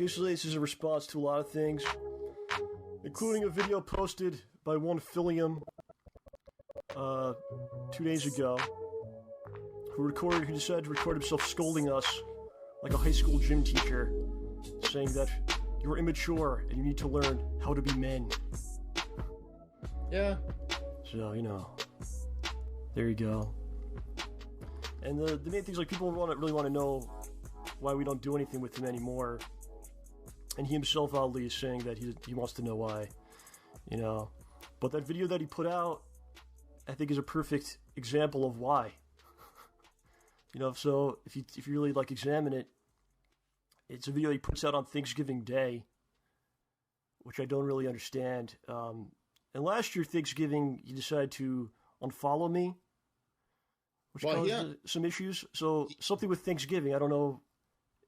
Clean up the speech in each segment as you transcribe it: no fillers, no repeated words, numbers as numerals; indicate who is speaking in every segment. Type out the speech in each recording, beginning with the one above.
Speaker 1: Basically, this is a response to a lot of things, including a video posted by one Philium 2 days ago, who decided to record himself scolding us like a high school gym teacher, saying that you're immature and you need to learn how to be men.
Speaker 2: Yeah.
Speaker 1: So, there you go. And the main thing is, like, people really want to know why we don't do anything with him anymore. And he himself oddly is saying that he wants to know why, But that video that he put out, I think, is a perfect example of why. So if you really like examine it, it's a video he puts out on Thanksgiving Day, which I don't really understand. And last year Thanksgiving, he decided to unfollow me, which caused some issues. So something with Thanksgiving, I don't know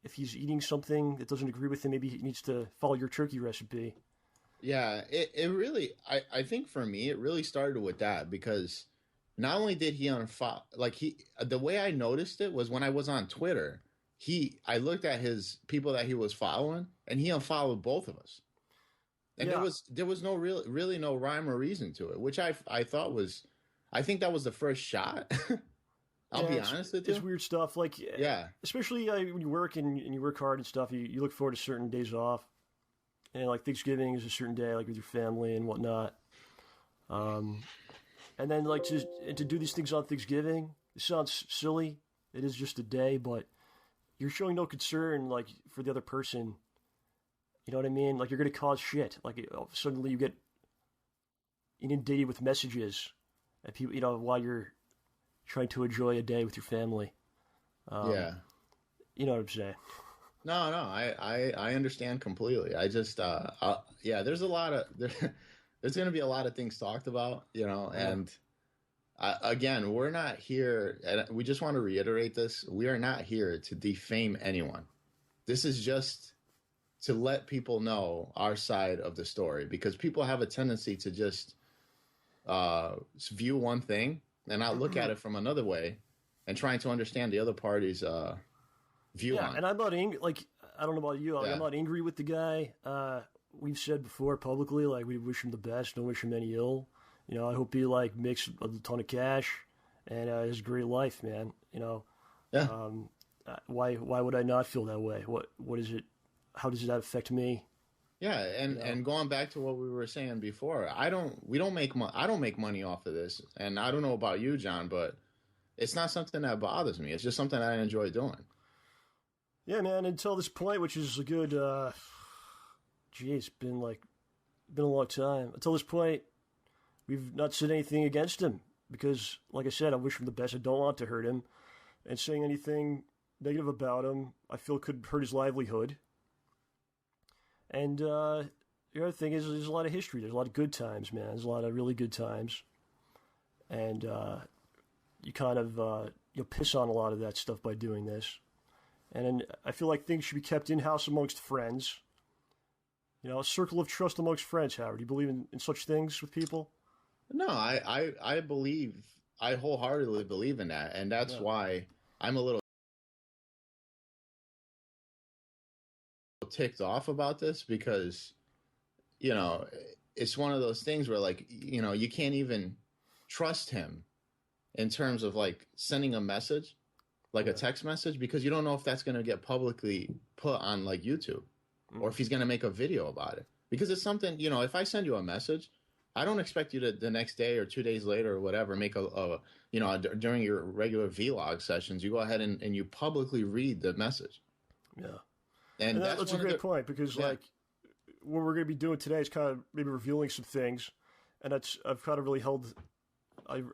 Speaker 1: if he's eating something that doesn't agree with him. Maybe he needs to follow your turkey recipe.
Speaker 2: Yeah, it really, I think for me, it really started with that, because not only did he unfollow, the way I noticed it was when I was on Twitter, I looked at his people that he was following, and he unfollowed both of us. And there was no really no rhyme or reason to it, which I thought was, I think that was the first shot. I'll be honest with you.
Speaker 1: It's weird stuff. Especially when you work and you work hard and stuff, you look forward to certain days off. And like Thanksgiving is a certain day, like with your family and whatnot. And then like to do these things on Thanksgiving, it sounds silly. It is just a day, but you're showing no concern like for the other person. You know what I mean? Like, you're going to cause shit. Like, suddenly you get inundated with messages at people, while you're trying to enjoy a day with your family.
Speaker 2: Yeah.
Speaker 1: You know what I'm saying?
Speaker 2: No, I understand completely. I just, there's a lot of, there's going to be a lot of things talked about, and again, we're not here, and we just want to reiterate this. We are not here to defame anyone. This is just to let people know our side of the story, because people have a tendency to just view one thing and not look at it from another way and trying to understand the other party's view on it.
Speaker 1: And I'm not angry. Like, I don't know about you. I'm not angry with the guy. We've said before publicly, like, we wish him the best. Don't wish him any ill. I hope he, like, makes a ton of cash and has a great life, man.
Speaker 2: Yeah.
Speaker 1: Why would I not feel that way? What is it? How does that affect me?
Speaker 2: Yeah, and going back to what we were saying before, I don't make money off of this, and I don't know about you, John, but it's not something that bothers me. It's just something I enjoy doing.
Speaker 1: Yeah, man. Until this point, which is a good, it's been a long time. Until this point, we've not said anything against him because, like I said, I wish him the best. I don't want to hurt him, and saying anything negative about him, I feel could hurt his livelihood. And the other thing is, there's a lot of history. There's a lot of good times, man. There's a lot of really good times. And you kind of you'll piss on a lot of that stuff by doing this. And I feel like things should be kept in-house amongst friends. A circle of trust amongst friends, Howard. Do you believe in such things with people?
Speaker 2: No, I wholeheartedly believe in that. And that's why I'm a little ticked off about this, because it's one of those things where, like, you can't even trust him in terms of like sending a message, like a text message, because you don't know if that's going to get publicly put on like YouTube or if he's going to make a video about it, because it's something, if I send you a message, I don't expect you to the next day or 2 days later or whatever make during your regular vlog sessions, you go ahead and you publicly read the message.
Speaker 1: Yeah.
Speaker 2: And
Speaker 1: that's a great point, because like what we're going to be doing today is kind of maybe revealing some things, and I've kind of really held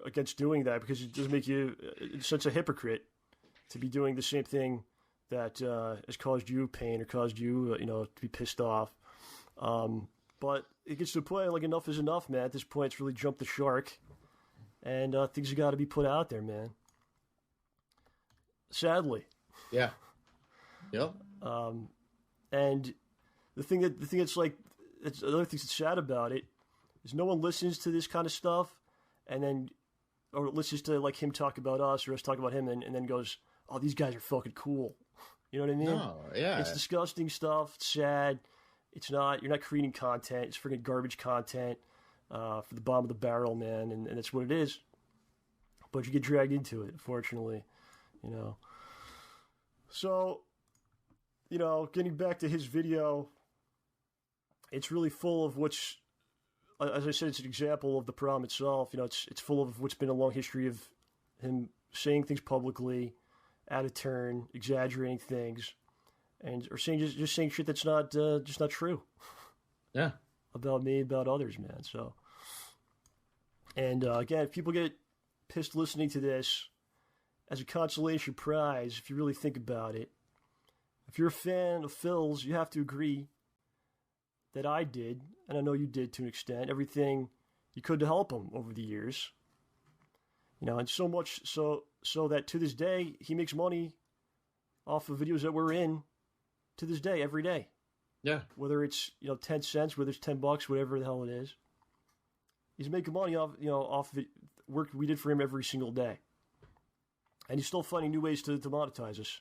Speaker 1: against doing that, because it does make you in a sense a hypocrite to be doing the same thing that has caused you pain or caused you to be pissed off. But it gets to the point, like, enough is enough, man. At this point, it's really jumped the shark, and things have got to be put out there, man. Sadly.
Speaker 2: Yeah. Yep.
Speaker 1: And the thing that's like, it's another thing that's sad about it is no one listens to this kind of stuff, and then, or listens to like him talk about us or us talk about him, and then goes, "Oh, these guys are fucking cool." You know what I mean?
Speaker 2: No, yeah.
Speaker 1: It's disgusting stuff. It's sad. It's not. You're not creating content. It's freaking garbage content for the bottom of the barrel, man. And that's what it is. But you get dragged into it, unfortunately. You know. So, you know, getting back to his video, it's really full of what's, as I said, it's an example of the problem itself. You know, it's full of what's been a long history of him saying things publicly, out of turn, exaggerating things, and or saying just saying shit that's not just not true.
Speaker 2: Yeah.
Speaker 1: About me, about others, man. So, and again, if people get pissed listening to this, as a consolation prize, if you really think about it, if you're a fan of Phil's, you have to agree that I did, and I know you did to an extent, everything you could to help him over the years. You know, and so much so that to this day, he makes money off of videos that we're in to this day, every day.
Speaker 2: Yeah.
Speaker 1: Whether it's, 10 cents, whether it's $10, whatever the hell it is. He's making money off, off the work we did for him every single day. And he's still finding new ways to monetize us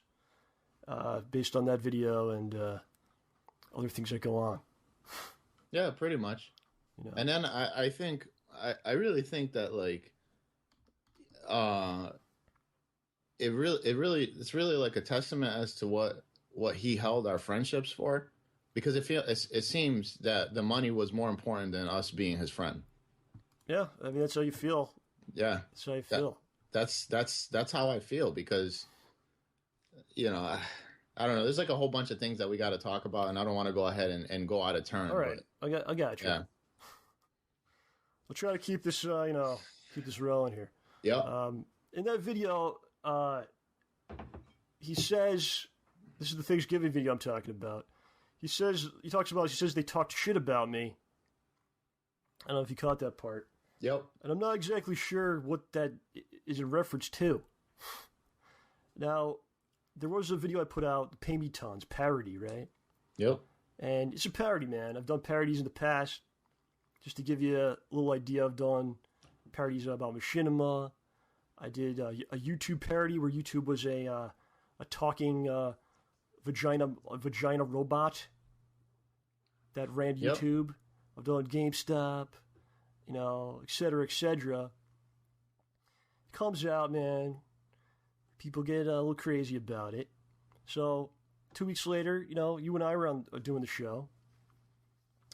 Speaker 1: based on that video and other things that go on.
Speaker 2: Yeah, pretty much. And then I think, I really think that, like, it's really like a testament as to what he held our friendships for, because it seems that the money was more important than us being his friend.
Speaker 1: Yeah, I mean, that's how you feel.
Speaker 2: Yeah.
Speaker 1: That's how you feel.
Speaker 2: That's how I feel, because, I don't know. There's like a whole bunch of things that we got to talk about, and I don't want to go ahead and go out of turn.
Speaker 1: All right, but, I got you.
Speaker 2: Yeah.
Speaker 1: We'll try to keep this, keep this rolling here.
Speaker 2: Yeah.
Speaker 1: In that video, he says, this is the Thanksgiving video I'm talking about. He says they talked shit about me. I don't know if you caught that part.
Speaker 2: Yep.
Speaker 1: And I'm not exactly sure what that is in reference to. Now, there was a video I put out, Pay Me Tons, parody, right?
Speaker 2: Yep.
Speaker 1: And it's a parody, man. I've done parodies in the past. Just to give you a little idea, I've done parodies about machinima. I did a YouTube parody where YouTube was a talking vagina robot that ran YouTube. Yep. I've done GameStop, et cetera, et cetera. It comes out, man. People get a little crazy about it. So 2 weeks later, you and I were doing the show,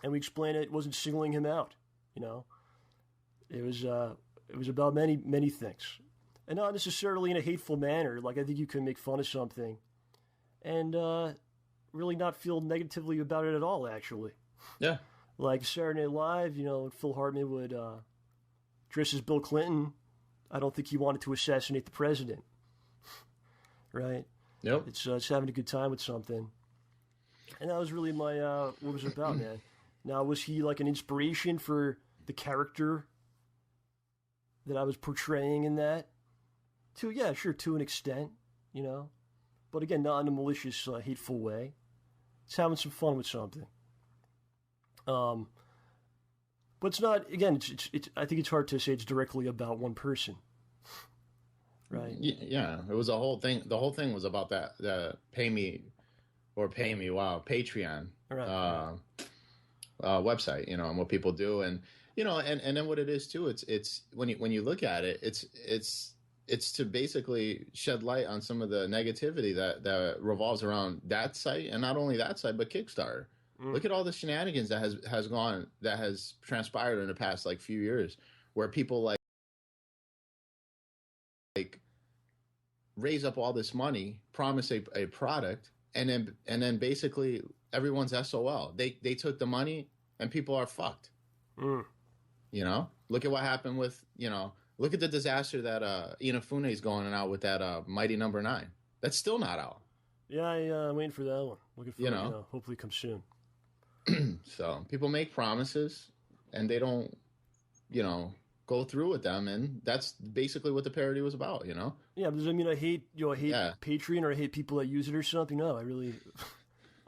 Speaker 1: and we explained it wasn't singling him out. It was about many, many things, and not necessarily in a hateful manner. Like, I think you can make fun of something and really not feel negatively about it at all, actually.
Speaker 2: Yeah.
Speaker 1: Like Saturday Night Live, when Phil Hartman would dress as Bill Clinton, I don't think he wanted to assassinate the president. Right?
Speaker 2: Yep.
Speaker 1: It's having a good time with something. And that was really my, what was it about, man? Now, was he like an inspiration for the character that I was portraying in that? Yeah, sure, to an extent, But again, not in a malicious, hateful way. It's having some fun with something. But it's not, again, it's I think it's hard to say it's directly about one person. Right?
Speaker 2: Yeah, it was a whole thing. The whole thing was about the Pay Me, Patreon website, and what people do, and and then what it is too. It's when you look at it, it's to basically shed light on some of the negativity that revolves around that site, and not only that site, but Kickstarter. Look at all the shenanigans that has transpired in the past few years, where people like raise up all this money, promise a product, and then basically everyone's SOL. They took the money and people are fucked. Look at what happened with look at the disaster that Inafune is going out with that Mighty Number 9. That's still not out.
Speaker 1: Yeah, I'm waiting for that one. Looking for hopefully it comes soon.
Speaker 2: So people make promises and they don't, go through with them, and that's basically what the parody was about,
Speaker 1: Yeah, does that mean I hate Patreon or I hate people that use it or something? No, I really,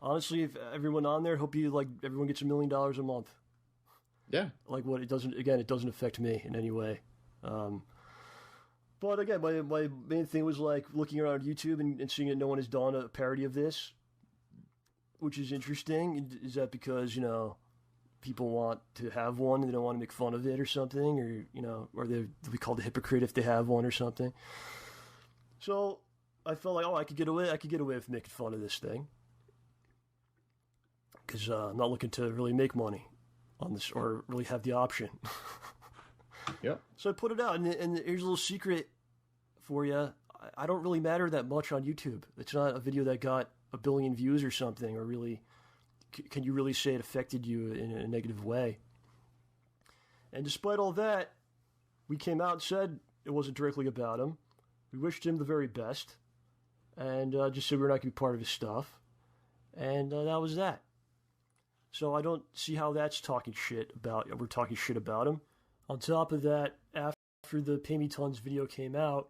Speaker 1: honestly, if everyone on there, hope everyone gets $1 million a month.
Speaker 2: Yeah.
Speaker 1: Like what it doesn't affect me in any way. But But again, my main thing was like looking around YouTube and seeing that no one has done a parody of this, which is interesting. Is that because, you know, people want to have one and they don't want to make fun of it or something, or, you know, or they'll be called a hypocrite if they have one or something. So I felt like, I could get away with making fun of this thing, because I'm not looking to really make money on this or really have the option.
Speaker 2: Yep.
Speaker 1: So I put it out, and here's a little secret for you. I don't really matter that much on YouTube. It's not a video that got 1 billion views or something, or really, can you really say it affected you in a negative way? And despite all that, we came out and said it wasn't directly about him. We wished him the very best, and just said we're not going to be part of his stuff. And that was that. So I don't see how that's talking shit about, we're talking shit about him. On top of that, after the Pay Me Tons video came out,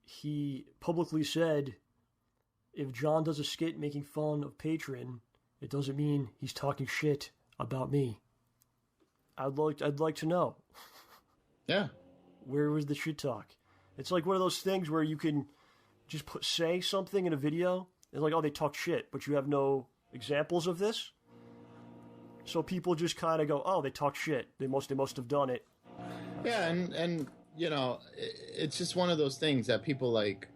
Speaker 1: he publicly said, if John does a skit making fun of Patron, it doesn't mean he's talking shit about me. I'd like to know.
Speaker 2: Yeah.
Speaker 1: Where was the shit talk? It's like one of those things where you can just say something in a video, and like, oh, they talk shit, but you have no examples of this. So people just kind of go, oh, they talk shit. They must have done it.
Speaker 2: Yeah, and you know, it's just one of those things that people like.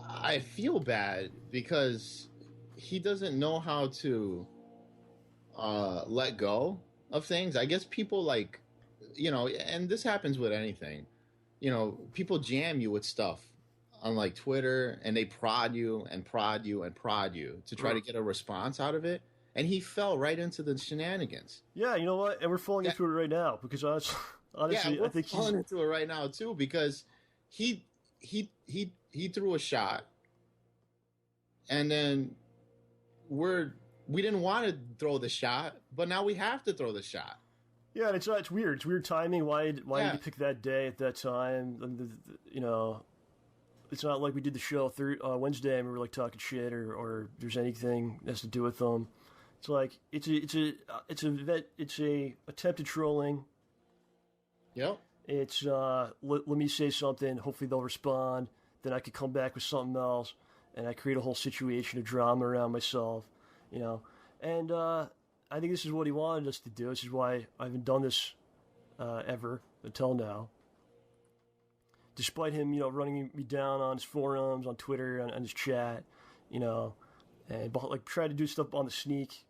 Speaker 2: I feel bad because he doesn't know how to let go of things. I guess people like, you know, and this happens with anything. You know, people jam you with stuff on like Twitter, and they prod you and prod you and prod you to try to get a response out of it. And he fell right into the shenanigans.
Speaker 1: Yeah, you know what? And we're falling into it right now because honestly,
Speaker 2: we're
Speaker 1: I think he's
Speaker 2: falling into it right now too, because he threw a shot, and then we didn't want to throw the shot, but now we have to throw the shot.
Speaker 1: Yeah, and it's weird. It's weird timing. Why did you pick that day at that time? And you know, it's not like we did the show Wednesday and we were like talking shit or there's anything that has to do with them. It's like it's a attempted trolling.
Speaker 2: Yep.
Speaker 1: It's let me say something. Hopefully they'll respond. Then I could come back with something else, and I create a whole situation of drama around myself. You know, and I think this is what he wanted us to do. This is why I haven't done this ever until now. Despite him, you know, running me down on his forums, on Twitter, on his chat, you know, and like try to do stuff on the sneak.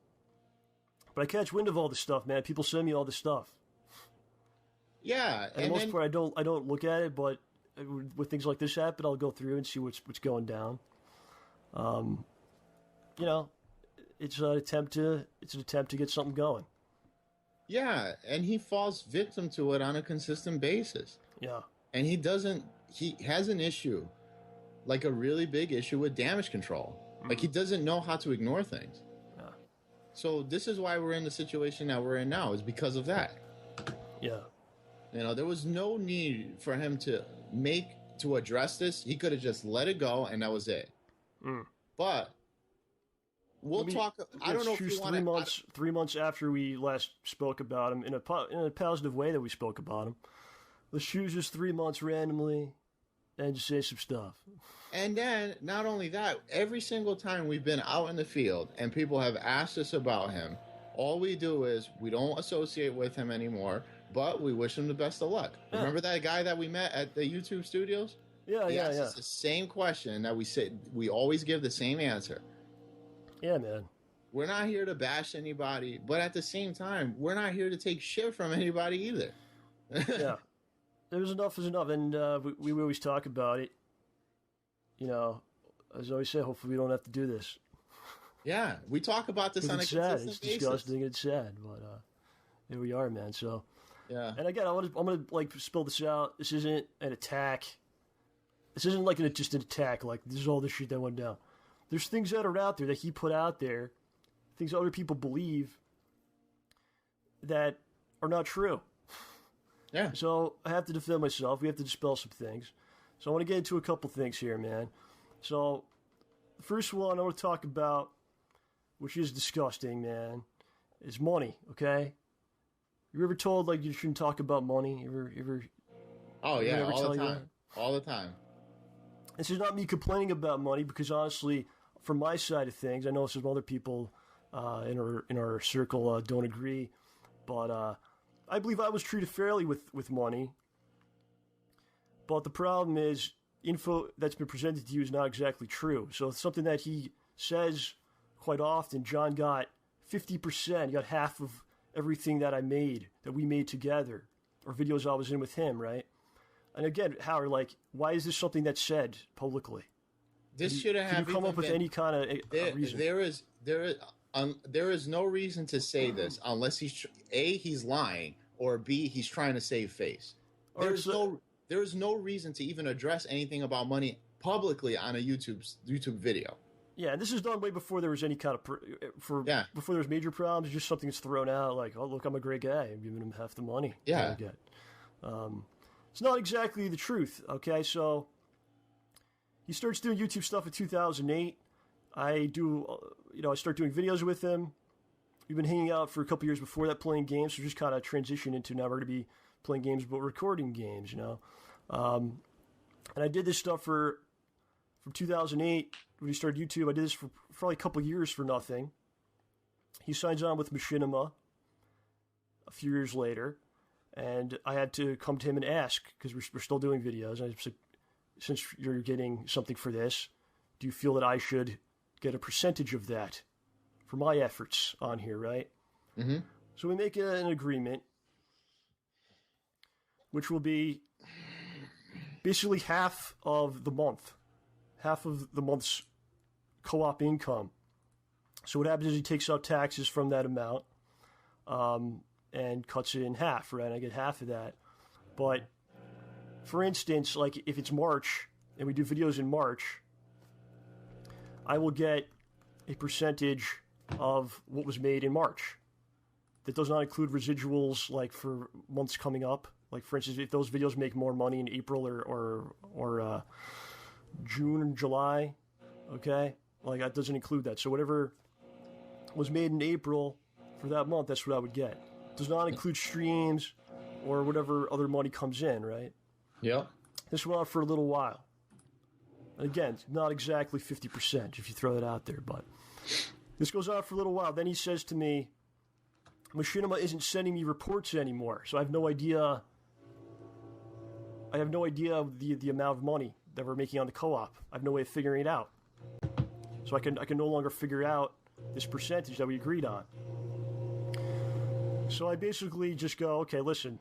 Speaker 1: But I catch wind of all this stuff, man. People send me all this stuff.
Speaker 2: Yeah,
Speaker 1: and the most part, I don't look at it, but with things like this happen, I'll go through and see what's going down. You know, it's an attempt to get something going.
Speaker 2: Yeah, and he falls victim to it on a consistent basis.
Speaker 1: Yeah.
Speaker 2: And he has an issue, like a really big issue with damage control. Mm-hmm. Like he doesn't know how to ignore things. Yeah. So this is why we're in the situation that we're in now, is because of that.
Speaker 1: Yeah.
Speaker 2: You know, there was no need for him to address this. He could have just let it go, and that was it. Mm. But we'll talk. I don't know if you want
Speaker 1: 3 months after we last spoke about him, in a positive way that we spoke about him. Let's choose just 3 months randomly and just say some stuff.
Speaker 2: And then, not only that, every single time we've been out in the field and people have asked us about him, all we do is we don't associate with him anymore, but we wish him the best of luck. Yeah. Remember that guy that we met at the YouTube studios?
Speaker 1: Yeah.
Speaker 2: It's the same question that we say. We always give the same answer.
Speaker 1: Yeah, man.
Speaker 2: We're not here to bash anybody, but at the same time, we're not here to take shit from anybody either.
Speaker 1: Yeah. There's enough is enough, and we always talk about it. You know, as I always say, hopefully we don't have to do this.
Speaker 2: Yeah, we talk about this on a consistent basis.
Speaker 1: It's disgusting. It's sad, but here we are, man. So,
Speaker 2: yeah.
Speaker 1: And again, I'm gonna like spill this out. This isn't an attack. This isn't like just an attack. Like this is all the shit that went down. There's things that are out there that he put out there, things other people believe that are not true.
Speaker 2: Yeah.
Speaker 1: So I have to defend myself. We have to dispel some things. So I want to get into a couple things here, man. So the first one I want to talk about, which is disgusting, man, is money, okay? You ever told, like, you shouldn't talk about money? You ever
Speaker 2: Oh yeah, all the time. All the time.
Speaker 1: This is not me complaining about money, because honestly, from my side of things, I know some other people in our circle don't agree, but I believe I was treated fairly with money. But the problem is, info that's been presented to you is not exactly true. So it's something that he says quite often. John got 50%. He got half of everything that we made together, or videos I was in with him, right? And again, Howard, like, why is this something that's said publicly?
Speaker 2: This shouldn't have.
Speaker 1: Can you come up with any kind of reason?
Speaker 2: There is no reason to say this unless he's lying, or B, he's trying to save face. There is no reason to even address anything about money publicly on a YouTube video.
Speaker 1: Yeah, and this is done way before there was any kind of before there was major problems. It's just something that's thrown out, like, oh look, I'm a great guy, I'm giving him half the money.
Speaker 2: Yeah.
Speaker 1: It's not exactly the truth. Okay, so he starts doing YouTube stuff in 2008. I start doing videos with him. We've been hanging out for a couple years before that, playing games. So just kind of transition into, now we're going to be playing games, but recording games, you know. And I did this stuff from 2008 when he started YouTube. I did this for probably a couple years for nothing. He signs on with Machinima a few years later, and I had to come to him and ask, because we're still doing videos. I said, since you're getting something for this, do you feel that I should get a percentage of that for my efforts on here, right?
Speaker 2: Mm-hmm.
Speaker 1: So we make an agreement, which will be basically half of the month's co-op income. So what happens is he takes out taxes from that amount and cuts it in half, right? I get half of that. But for instance, like if it's March and we do videos in March, I will get a percentage of what was made in March. That does not include residuals, like for months coming up. Like, for instance, if those videos make more money in April or June and July, okay? Like, that doesn't include that. So whatever was made in April for that month, that's what I would get. It does not include streams or whatever other money comes in, right?
Speaker 2: Yeah.
Speaker 1: This went on for a little while. And again, not exactly 50% if you throw that out there, but this goes on for a little while. Then he says to me, Machinima isn't sending me reports anymore, so I have no idea the amount of money that we're making on the co-op. I have no way of figuring it out. So I can no longer figure out this percentage that we agreed on. So I basically just go, okay, listen,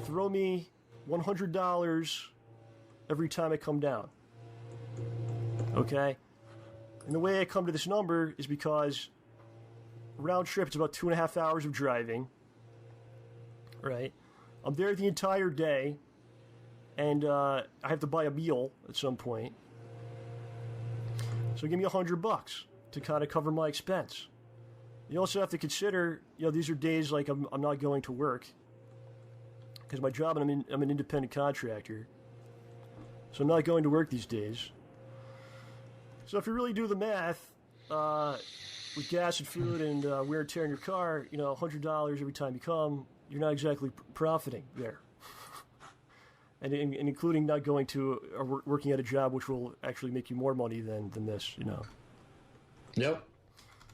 Speaker 1: throw me $100 every time I come down. Okay? And the way I come to this number is because round trip, it's about 2.5 hours of driving, right? I'm there the entire day, and I have to buy a meal at some point. So give me $100 to kind of cover my expense. You also have to consider, these are days like I'm not going to work because my job, and I'm an independent contractor, so I'm not going to work these days. So if you really do the math, with gas and food and wear and tear in your car, $100 every time you come, you're not exactly profiting there. and including not going to or working at a job which will actually make you more money than this,
Speaker 2: Yep.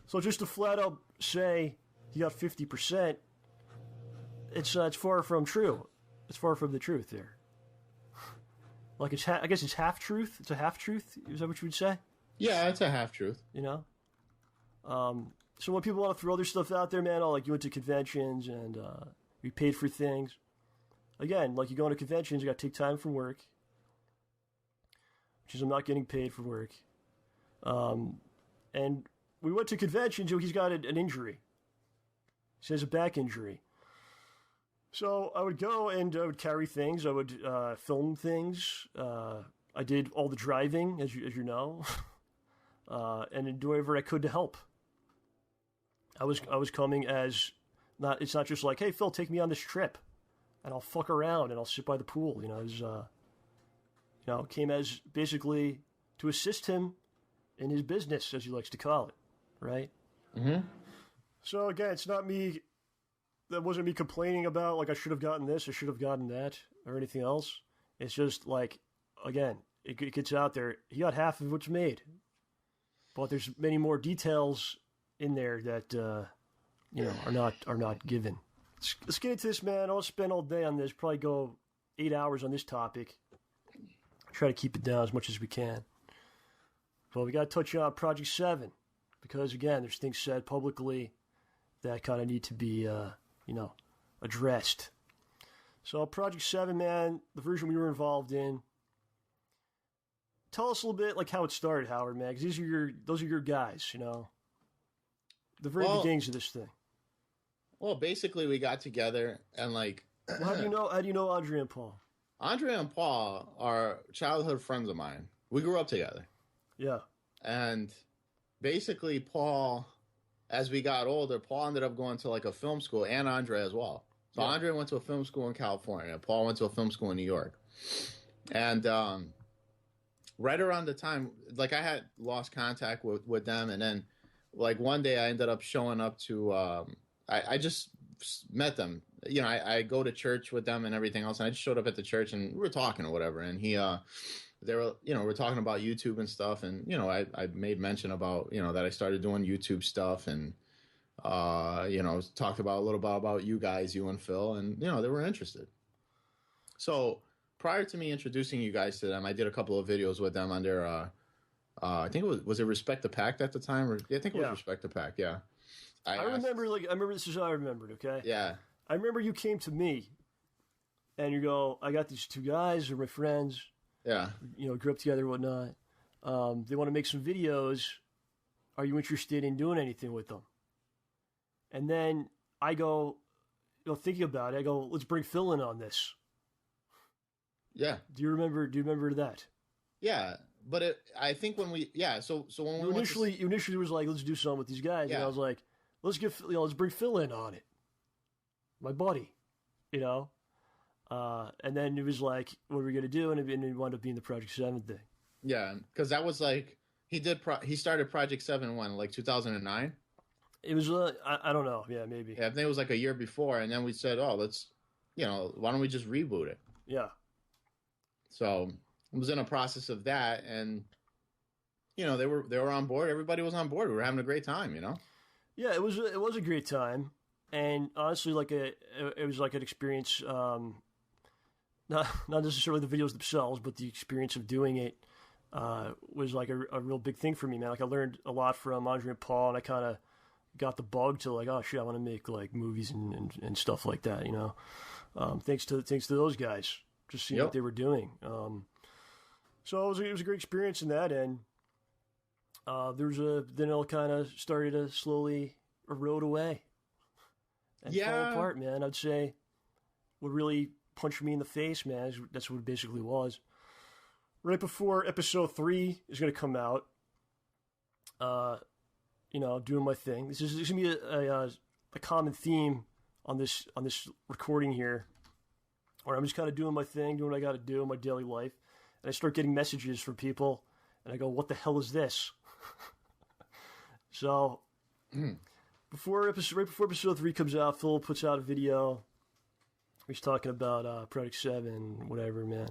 Speaker 1: So just to flat out say you got 50%, it's far from true. It's far from the truth there. Like I guess it's half truth. It's a half truth. Is that what you would say?
Speaker 2: Yeah, it's a half truth.
Speaker 1: So when people want to throw other stuff out there, man, you went to conventions and we paid for things. Again, like you go into conventions, you got to take time from work, which is I'm not getting paid for work. And we went to conventions, he's got an injury. He has a back injury. So I would go and I would carry things. I would film things. I did all the driving, as you know, and do whatever I could to help. I was coming as not. It's not just like, hey Phil, take me on this trip, and I'll fuck around and I'll sit by the pool. Came as basically to assist him in his business, as he likes to call it, right?
Speaker 2: Mm-hmm.
Speaker 1: So again, it's not me that wasn't me complaining about, like, I should have gotten this, I should have gotten that, or anything else. It's just, like, again, it gets out there. He got half of what's made. But there's many more details in there that, are not given. Let's get into this, man. I'll spend all day on this, probably go 8 hours on this topic. Try to keep it down as much as we can. But we got to touch on Project 7, because, again, there's things said publicly that kind of need to be, addressed. So Project 7, man, the version we were involved in. Tell us a little bit, like, how it started, Howard, man, because those are your guys, the very beginnings of this thing.
Speaker 2: Well, basically, we got together and, like...
Speaker 1: Well, how do you know Andre and Paul?
Speaker 2: Andre and Paul are childhood friends of mine. We grew up together.
Speaker 1: Yeah.
Speaker 2: And basically, Paul, as we got older, Paul ended up going to, like, a film school, and Andre as well. So yeah. Andre went to a film school in California. Paul went to a film school in New York. And right around the time, like, I had lost contact with them, and then, like, one day I ended up showing up to, I just met them. I go to church with them and everything else, and I just showed up at the church, and we were talking or whatever, and they were, we're talking about YouTube and stuff, and, I made mention about, that I started doing YouTube stuff, and, talked about a little bit about you guys, you and Phil, and, they were interested. So prior to me introducing you guys to them, I did a couple of videos with them under, I think it was it Respect the Pact at the time? Or, yeah, I think it was Respect the Pact, yeah. I remember this is how I remembered, okay? Yeah.
Speaker 1: I remember you came to me, and you go, I got these two guys, they're my friends.
Speaker 2: Yeah.
Speaker 1: Grew up together and whatnot. They want to make some videos. Are you interested in doing anything with them? And then I go, thinking about it, I go, let's bring Phil in on this.
Speaker 2: Yeah.
Speaker 1: Do you remember that?
Speaker 2: Yeah. But I think when we, so when we
Speaker 1: initially was like, let's do something with these guys. Yeah. And I was like, let's bring Phil in on it. My buddy, and then it was like, what are we going to do? And it wound up being the Project 7 thing.
Speaker 2: Yeah. Cause that was like, he started Project 7 when, like 2009.
Speaker 1: It was, I don't know. Yeah, maybe.
Speaker 2: Yeah. I think it was like a year before. And then we said, let's, why don't we just reboot it?
Speaker 1: Yeah.
Speaker 2: So I was in a process of that, and they were on board. Everybody was on board. We were having a great time.
Speaker 1: Yeah, it was a great time, and honestly, it was like an experience. Not necessarily the videos themselves, but the experience of doing it was like a real big thing for me, man. Like, I learned a lot from Andre and Paul, and I kind of got the bug to, like, oh shit, I want to make, like, movies and stuff like that. Thanks to those guys. Just seeing what they were doing. So it was a great experience in that, and then it kind of started to slowly erode away and fall apart, man. I'd say what really punched me in the face, man, that's what it basically was. Right before episode 3 is going to come out, doing my thing. This is going to be a common theme on this recording here, where I'm just kind of doing my thing, doing what I got to do in my daily life, and I start getting messages from people, and I go, what the hell is this? So, right before episode 3 comes out, Phil puts out a video. He's talking about Project 7, whatever, man.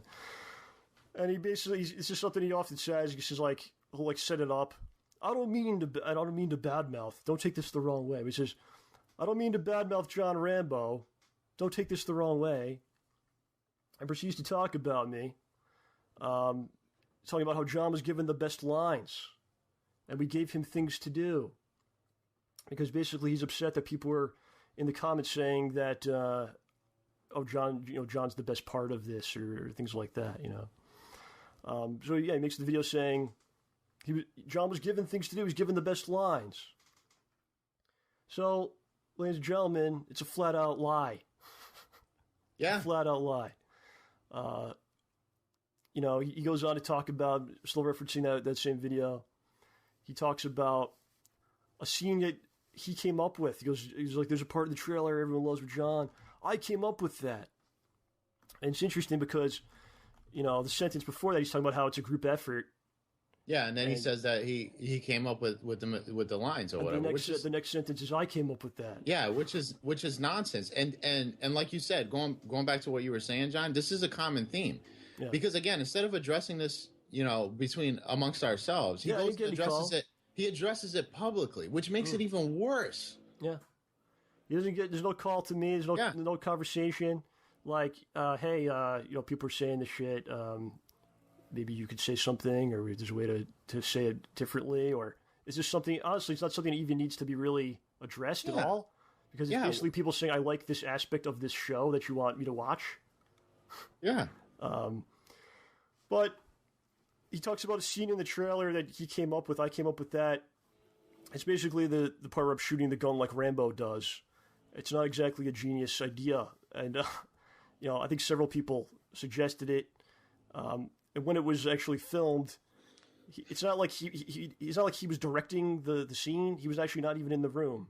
Speaker 1: And it's just something he often says. He says, like, he'll, like, set it up. I don't mean to badmouth. Don't take this the wrong way. He says, I don't mean to badmouth John Rambo. Don't take this the wrong way. And proceeds to talk about me, talking about how John was given the best lines, and we gave him things to do, because basically he's upset that people were in the comments saying that, John's the best part of this, or things like that, So yeah, he makes the video saying John was given things to do. He's given the best lines. So, ladies and gentlemen, it's a flat out lie.
Speaker 2: Yeah,
Speaker 1: flat out lie. He goes on to talk about, still referencing that same video, he talks about a scene that he came up with. He's like, there's a part of the trailer everyone loves with John. I came up with that. And it's interesting because, the sentence before that, he's talking about how it's a group effort.
Speaker 2: Yeah, and then he says that he came up with the lines or whatever.
Speaker 1: The next sentence is, "I came up with that."
Speaker 2: Yeah, which is nonsense. And like you said, going back to what you were saying, John, this is a common theme. Yeah. Because again, instead of addressing this, between amongst ourselves, he addresses it publicly, which makes it even worse.
Speaker 1: Yeah. There's no call to me. There's no conversation. Like, hey, people are saying this shit. Maybe you could say something, or there's a way to say it differently, or is this something? Honestly, it's not something that even needs to be really addressed at all, because it's basically people saying, "I like this aspect of this show that you want me to watch."
Speaker 2: Yeah.
Speaker 1: But he talks about a scene in the trailer that he came up with. I came up with that. It's basically the part where I'm shooting the gun like Rambo does. It's not exactly a genius idea, and I think several people suggested it. And when it was actually filmed, it's not like he's not like he was directing the scene. He was actually not even in the room.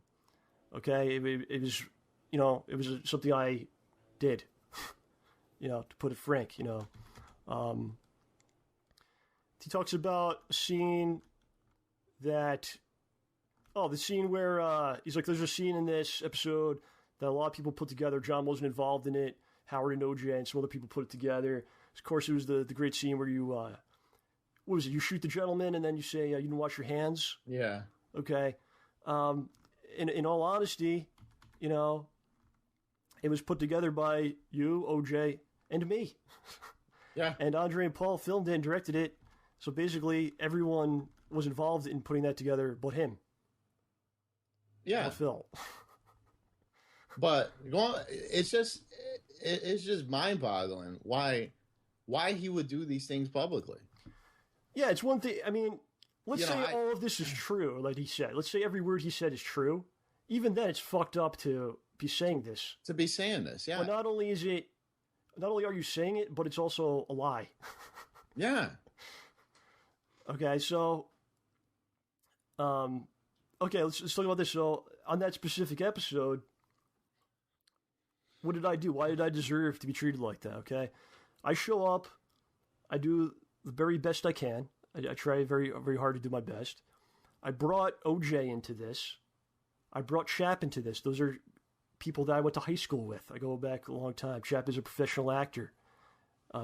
Speaker 1: Okay, it was it was something I did. To put it frank, he talks about a scene that the scene where he's like, there's a scene in this episode that a lot of people put together. John wasn't involved in it. Howard and OJ and some other people put it together. Of course, it was the great scene where you, what was it? You shoot the gentleman and then you say, you didn't wash your hands.
Speaker 2: Yeah.
Speaker 1: Okay. In all honesty, it was put together by you, OJ, and me.
Speaker 2: Yeah.
Speaker 1: And Andre and Paul filmed it and directed it. So basically, everyone was involved in putting that together but him.
Speaker 2: Yeah.
Speaker 1: Phil.
Speaker 2: But it's just mind-boggling why he would do these things publicly.
Speaker 1: Yeah, it's one thing. I mean, let's say all of this is true, like he said. Let's say every word he said is true. Even then, it's fucked up to be saying this.
Speaker 2: Yeah.
Speaker 1: But not only are you saying it, but it's also a lie.
Speaker 2: Yeah.
Speaker 1: Okay, so, let's talk about this. So, on that specific episode, what did I do? Why did I deserve to be treated like that? Okay, I show up, I do the very best I can. I try very, very hard to do my best. I brought OJ into this. I brought Chap into this. Those are people that I went to high school with. I go back a long time. Chap is a professional actor.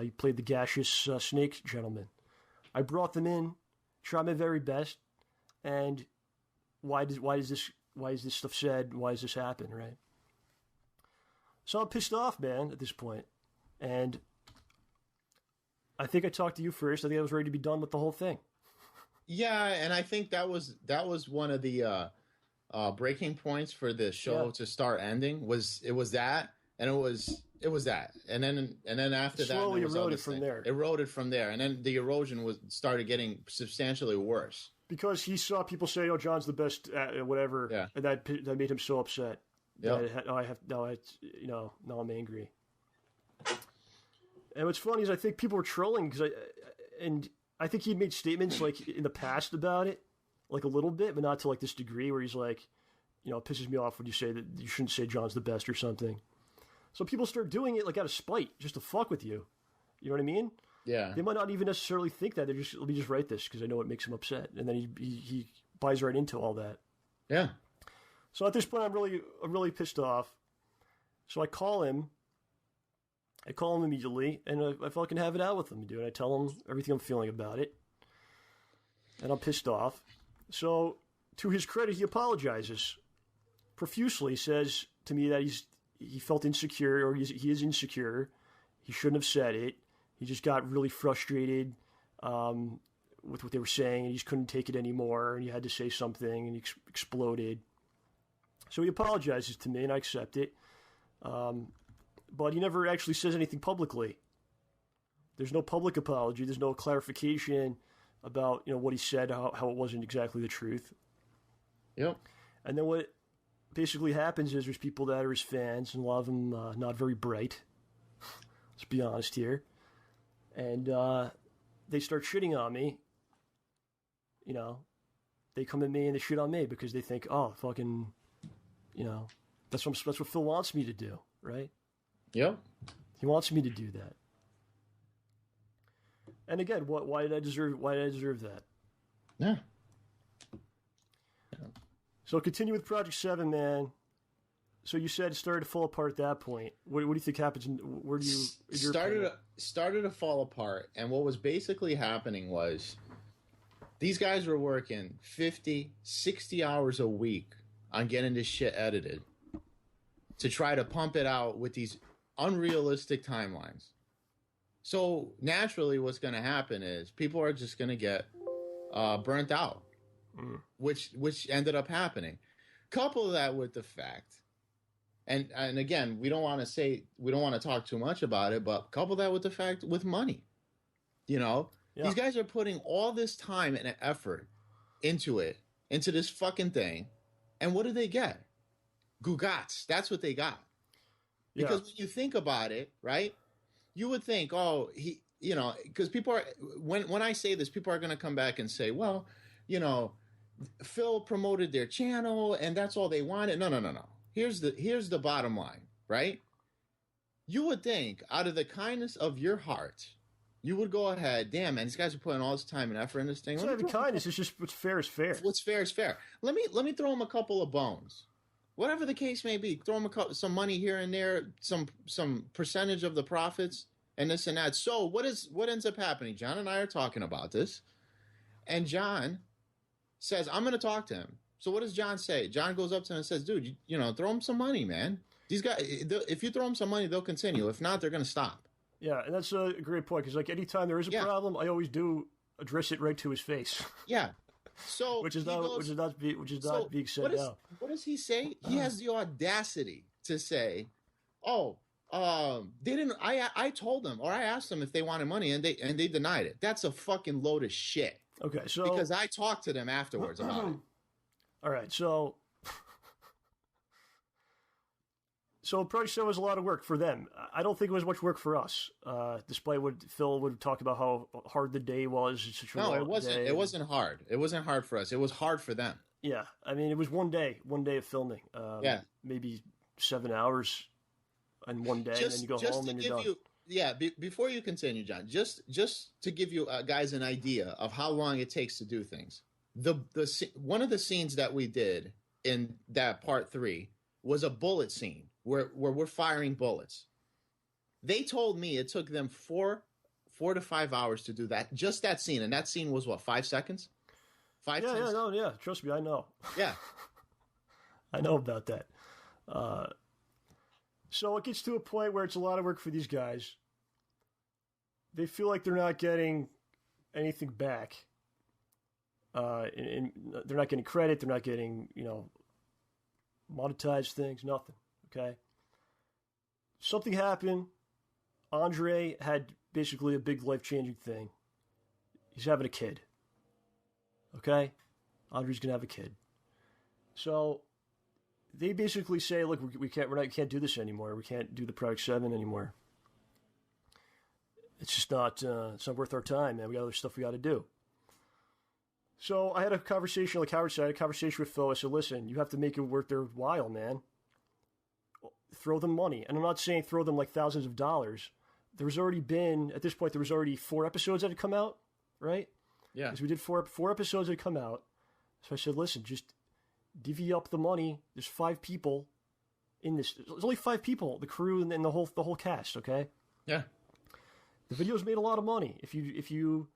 Speaker 1: He played the gaseous snake gentleman. I brought them in, tried my very best, and why is this stuff said? Why does this happen? Right. So I'm pissed off, man, at this point. And I think I talked to you first. I think I was ready to be done with the whole thing.
Speaker 2: Yeah, and I think that was one of the breaking points for the show to start ending. It was that, and it was that, and then after that,
Speaker 1: slowly eroded from there.
Speaker 2: Eroded from there, and then the erosion started getting substantially worse
Speaker 1: because he saw people say, "Oh, John's the best," whatever, and that made him so upset.
Speaker 2: Yeah.
Speaker 1: Now I'm angry. And what's funny is I think people were trolling because I think he'd made statements like in the past about it, like a little bit, but not to like this degree where he's like, it pisses me off when you say that you shouldn't say John's the best or something. So people start doing it like out of spite, just to fuck with you. You know what I mean?
Speaker 2: Yeah.
Speaker 1: They might not even necessarily think that. They're just, let me just write this because I know it makes him upset, and then he buys right into all that.
Speaker 2: Yeah.
Speaker 1: So at this point, I'm really pissed off. So I call him. Immediately, and I fucking have it out with him, dude. I tell him everything I'm feeling about it, and I'm pissed off. So, to his credit, he apologizes profusely. Says to me that he felt insecure, or he is insecure. He shouldn't have said it. He just got really frustrated with what they were saying, and he just couldn't take it anymore, and he had to say something, and he exploded. So he apologizes to me, and I accept it. But he never actually says anything publicly. There's no public apology. There's no clarification about what he said, how it wasn't exactly the truth.
Speaker 2: Yep.
Speaker 1: And then what basically happens is there's people that are his fans, and a lot of them not very bright. Let's be honest here. And they start shitting on me. They come at me and they shit on me because they think, oh, fucking, that's what Phil wants me to do, right?
Speaker 2: Yep.
Speaker 1: He wants me to do that. And again, why did I deserve that?
Speaker 2: Yeah.
Speaker 1: So continue with Project 7, man. So you said it started to fall apart at that point. What do you think happens? Where do you
Speaker 2: started to fall apart? And what was basically happening was these guys were working 50, 60 hours a week on getting this shit edited to try to pump it out with these unrealistic timelines. So naturally, what's going to happen is people are just going to get burnt out, which ended up happening. Couple that with the fact. And again, we don't want to talk too much about it, but couple that with the fact with money. You know, these guys are putting all this time and effort into this fucking thing. And what do they get? Gugats. That's what they got. Because when you think about it, right, you would think, oh, because people are, when I say this, people are going to come back and say, well, Phil promoted their channel and that's all they wanted. No. Here's the bottom line, right? You would think out of the kindness of your heart, you would go ahead, damn, man, these guys are putting all this time and effort in this thing.
Speaker 1: It's not even kindness, it's just what's fair is fair.
Speaker 2: What's fair is fair. Let me throw them a couple of bones. Whatever the case may be, throw them some money here and there, some percentage of the profits, and this and that. So what ends up happening? John and I are talking about this, and John says, I'm going to talk to him. So what does John say? John goes up to him and says, dude, throw him some money, man. These guys, if you throw them some money, they'll continue. If not, they're going to stop.
Speaker 1: Yeah, and that's a great point, because anytime there is a problem, I always do address it right to his face.
Speaker 2: Yeah. So
Speaker 1: which is not being said now.
Speaker 2: What does he say? He has the audacity to say, "Oh, they didn't. I told them, or I asked them if they wanted money, and they denied it. That's a fucking load of shit."
Speaker 1: Okay, so
Speaker 2: because I talked to them afterwards about it.
Speaker 1: All right, so Project 7 was a lot of work for them. I don't think it was much work for us, despite what Phil would talk about how hard the day was.
Speaker 2: No, it wasn't. It wasn't hard. It wasn't hard for us. It was hard for them.
Speaker 1: Yeah, I mean, it was one day of filming. Maybe 7 hours in one day, and then you go home and you're done.
Speaker 2: Before you continue, John, just to give you guys an idea of how long it takes to do things. One of the scenes that we did in that part 3 was a bullet scene where we're firing bullets. They told me it took them 4 to 5 hours to do that, just that scene, and that scene was what, 5 seconds? 5.
Speaker 1: Yeah. Trust me, I know.
Speaker 2: Yeah,
Speaker 1: I know about that. So it gets to a point where it's a lot of work for these guys. They feel like they're not getting anything back. And they're not getting credit. They're not getting, monetized things. Nothing. Okay. Something happened. Andre had basically a big life-changing thing. He's having a kid. Okay. Andre's gonna have a kid. So they basically say, look, we can't do this anymore. We can't do the Project 7 anymore. It's just not, it's not worth our time, man. We got other stuff we got to do. So I had a conversation, like Howard said, I had a conversation with Phil. I said, listen, you have to make it worth their while, man. Throw them money. And I'm not saying throw them like thousands of dollars. At this point, there was already 4 episodes that had come out, right?
Speaker 2: Yeah.
Speaker 1: Because we did four episodes that had come out. So I said, listen, just divvy up the money. There's 5 people in this. There's only 5 people, the crew and the whole cast, okay?
Speaker 2: Yeah.
Speaker 1: The video's made a lot of money. If you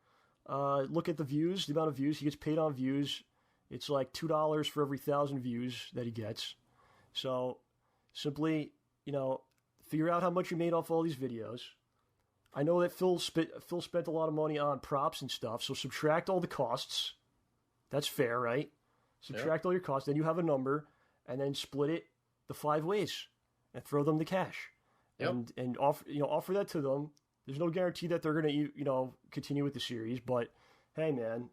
Speaker 1: look at the views, the amount of views, he gets paid on views. It's like $2 for every 1,000 views that he gets. So simply, figure out how much you made off all these videos. I know that Phil spent a lot of money on props and stuff, so subtract all the costs. That's fair, right? Subtract all your costs, then you have a number, and then split it the 5 ways and throw them the cash. Yep. And offer that to them. There's no guarantee that they're going to, continue with the series, but hey, man,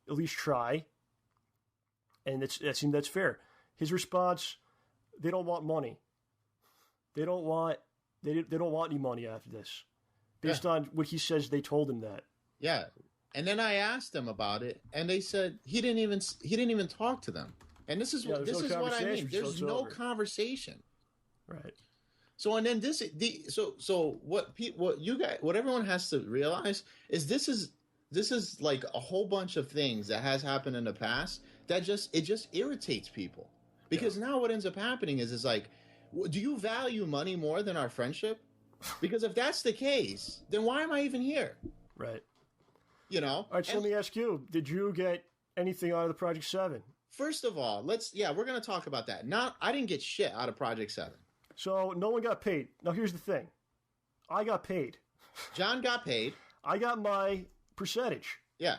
Speaker 1: at least try. And that's fair. His response, they don't want money. They don't want any money after this. Based on what he says, they told him that.
Speaker 2: Yeah. And then I asked them about it, and they said he didn't even talk to them. And this is what I mean. There's no conversation.
Speaker 1: Right.
Speaker 2: So and then what everyone has to realize is this is like a whole bunch of things that has happened in the past that just irritates people. Because now what ends up happening is like, do you value money more than our friendship? Because if that's the case, then why am I even here?
Speaker 1: Right.
Speaker 2: You know?
Speaker 1: All right, so let me ask you, did you get anything out of the Project 7?
Speaker 2: First of all, we're going to talk about that. I didn't get shit out of Project 7.
Speaker 1: So no one got paid. Now here's the thing. I got paid.
Speaker 2: John got paid.
Speaker 1: I got my percentage.
Speaker 2: Yeah.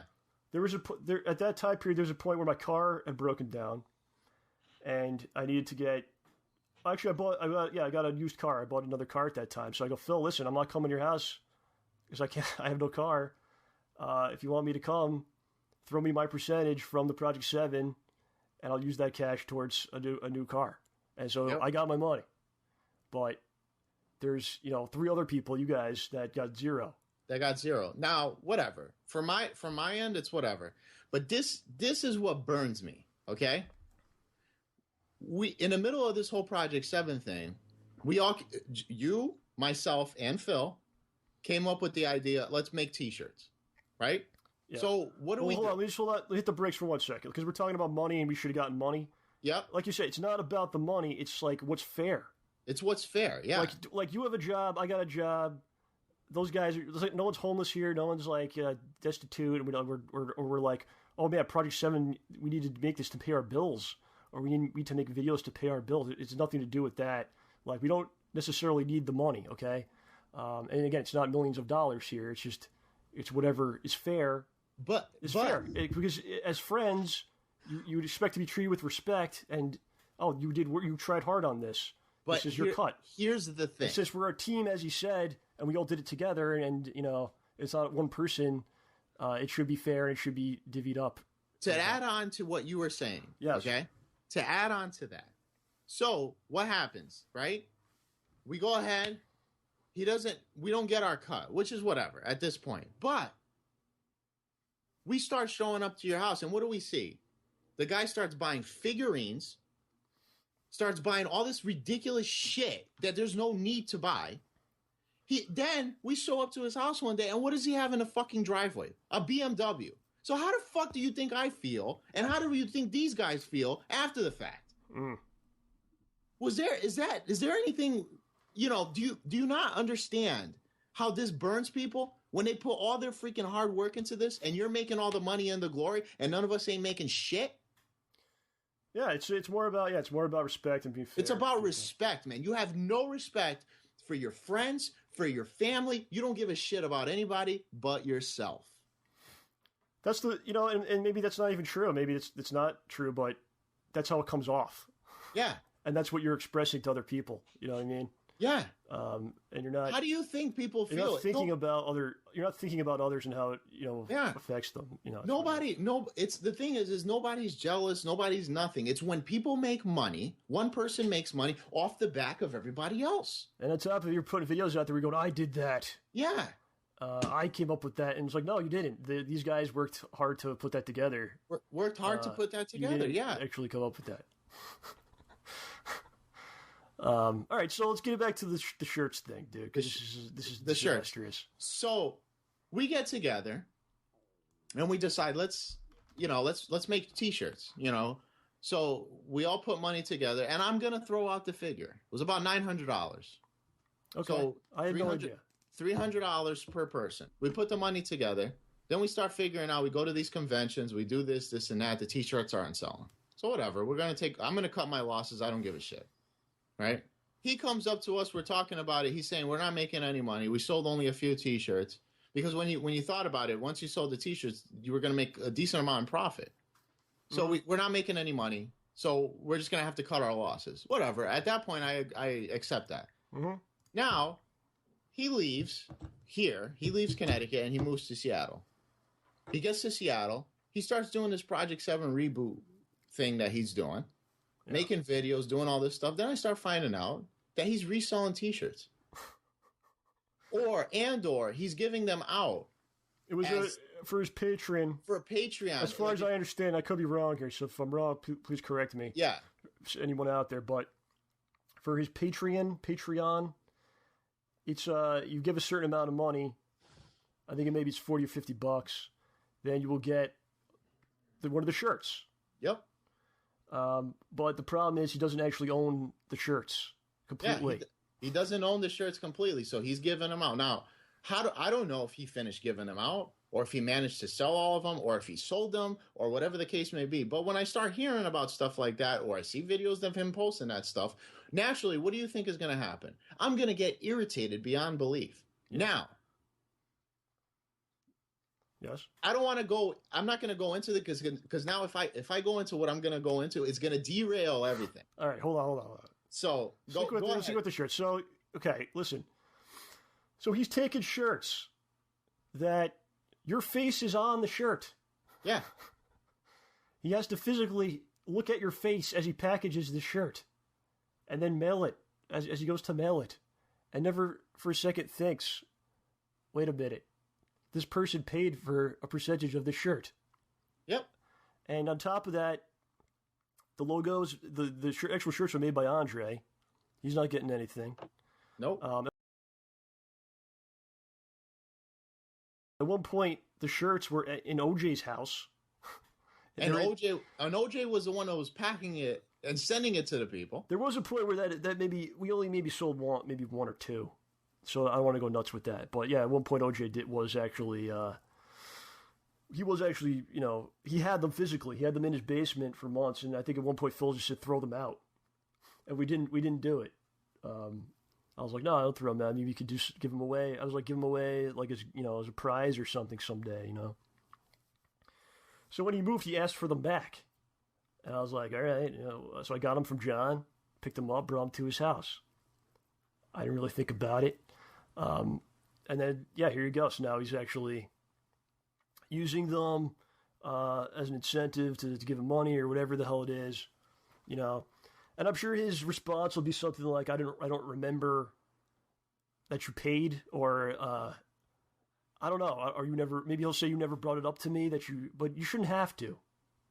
Speaker 1: At that time period, there was a point where my car had broken down, and I needed to get. Actually, I got a used car. I bought another car at that time. So I go, Phil, listen, I'm not coming to your house because I have no car. If you want me to come, throw me my percentage from the Project 7, and I'll use that cash towards a new car. And so I got my money. But there's, 3 other people, you guys, that got zero.
Speaker 2: That got zero. Now, whatever. From my end, it's whatever. But this is what burns me, okay? We, in the middle of this whole Project 7 thing, you, myself, and Phil came up with the idea, let's make T-shirts, right? Yeah. So what do we do?
Speaker 1: Hold on, let me hit the brakes for 1 second, because we're talking about money, and we should have gotten money.
Speaker 2: Yep.
Speaker 1: Like you say, it's not about the money, it's like what's fair.
Speaker 2: It's what's fair, yeah.
Speaker 1: Like you have a job, I got a job. Those guys are no one's homeless here, no one's like destitute, and we're like, oh man, Project 7, we need to make this to pay our bills. Or we need to make videos to pay our bills. It's nothing to do with that. Like, we don't necessarily need the money, okay? And again, it's not millions of dollars here. It's whatever is fair.
Speaker 2: But
Speaker 1: fair. Because as friends, you would expect to be treated with respect. And you tried hard on this.
Speaker 2: But
Speaker 1: this is your cut.
Speaker 2: Here's the thing.
Speaker 1: Since we're a team, as you said, and we all did it together, and it's not one person. It should be fair and it should be divvied up.
Speaker 2: To add on to what you were saying,
Speaker 1: yes.
Speaker 2: Okay. To add on to that. So what happens, right? We go ahead. We don't get our cut, which is whatever at this point. But we start showing up to your house, and what do we see? The guy starts buying figurines, starts buying all this ridiculous shit that there's no need to buy. Then we show up to his house one day, and what does he have in the fucking driveway? A BMW. So how the fuck do you think I feel, and how do you think these guys feel after the fact? Mm. Is there anything, do you not understand how this burns people when they put all their freaking hard work into this, and you're making all the money and the glory, and none of us ain't making shit?
Speaker 1: Yeah, it's more about respect and being fair.
Speaker 2: It's about respect, man. You have no respect for your friends, for your family. You don't give a shit about anybody but yourself.
Speaker 1: That's and maybe that's not even true. Maybe it's not true, but that's how it comes off.
Speaker 2: Yeah.
Speaker 1: And that's what you're expressing to other people. You know what I mean?
Speaker 2: Yeah.
Speaker 1: And you're not.
Speaker 2: How do you think people feel?
Speaker 1: You're not thinking about others and how it affects them.
Speaker 2: It's the thing is nobody's jealous. Nobody's nothing. It's when people make money, one person makes money off the back of everybody else.
Speaker 1: And on top of it, you're putting videos out there, we're going, I did that.
Speaker 2: Yeah.
Speaker 1: I came up with that, and it's like, no, you didn't. These guys worked hard to put that together.
Speaker 2: Worked hard to put that together.
Speaker 1: You didn't
Speaker 2: yeah.
Speaker 1: Actually, come up with that. All right, so let's get back to the shirts thing, dude. Because this is
Speaker 2: the shirts. So we get together, and we decide let's make T-shirts. So we all put money together, and I'm gonna throw out the figure. It was about $900.
Speaker 1: Okay,
Speaker 2: so
Speaker 1: I had no idea.
Speaker 2: $300 per person. We put the money together. Then we start figuring out, we go to these conventions, we do this, and that. The T-shirts aren't selling. So whatever. I'm going to cut my losses. I don't give a shit. Right? He comes up to us. We're talking about it. He's saying, we're not making any money. We sold only a few T-shirts. Because when you thought about it, once you sold the T-shirts, you were going to make a decent amount in profit. So we're not making any money. So we're just going to have to cut our losses. Whatever. At that point, I accept that. Mm-hmm. Now, he leaves here. He leaves Connecticut, and he moves to Seattle. He gets to Seattle. He starts doing this Project 7 reboot thing that he's doing, making videos, doing all this stuff. Then I start finding out that he's reselling T-shirts. Or he's giving them out.
Speaker 1: It was for his Patreon.
Speaker 2: For a Patreon.
Speaker 1: As far as I understand, I could be wrong here, so if I'm wrong, please correct me.
Speaker 2: Yeah.
Speaker 1: Anyone out there, but for his Patreon, it's you give a certain amount of money. I think maybe it's $40 or $50, then you will get one of the shirts.
Speaker 2: Yep.
Speaker 1: But the problem is he doesn't actually own the shirts completely.
Speaker 2: Yeah, he doesn't own the shirts completely, so he's giving them out. Now, I don't know if he finished giving them out, or if he managed to sell all of them, or if he sold them, or whatever the case may be. But when I start hearing about stuff like that, or I see videos of him posting that stuff, naturally, what do you think is going to happen? I'm going to get irritated beyond belief. Now,
Speaker 1: yes,
Speaker 2: I don't want to go. I'm not going to go into it because now if I go into what I'm going to go into, it's going to derail everything.
Speaker 1: All right, hold on.
Speaker 2: So
Speaker 1: Stick with the shirt. So okay, listen. So he's taking shirts that your face is on the shirt.
Speaker 2: Yeah.
Speaker 1: He has to physically look at your face as he packages the shirt, and then mail it as he goes to mail it, and never for a second thinks, "Wait a minute, this person paid for a percentage of the shirt."
Speaker 2: Yep.
Speaker 1: And on top of that, the logos, the actual shirts are made by Andre. He's not getting anything.
Speaker 2: Nope.
Speaker 1: At one point, the shirts were in OJ's house.
Speaker 2: And OJ was the one that was packing it and sending it to the people.
Speaker 1: There was a point where that we only sold one or two. So I don't want to go nuts with that. But yeah, at one point OJ was actually he had them physically. He had them in his basement for months, and I think at one point Phil just said throw them out. And we didn't do it. I was like, no, I don't throw them out. Maybe you could give them away. I was like, give them away like as a prize or something someday, So when he moved, he asked for them back. And I was like, all right. So I got them from John, picked them up, brought them to his house. I didn't really think about it. And then, yeah, here you go. So now he's actually using them as an incentive to give him money or whatever the hell it is, And I'm sure his response will be something like, I don't remember that you paid, or I don't know. Or maybe he'll say you never brought it up to me but you shouldn't have to. You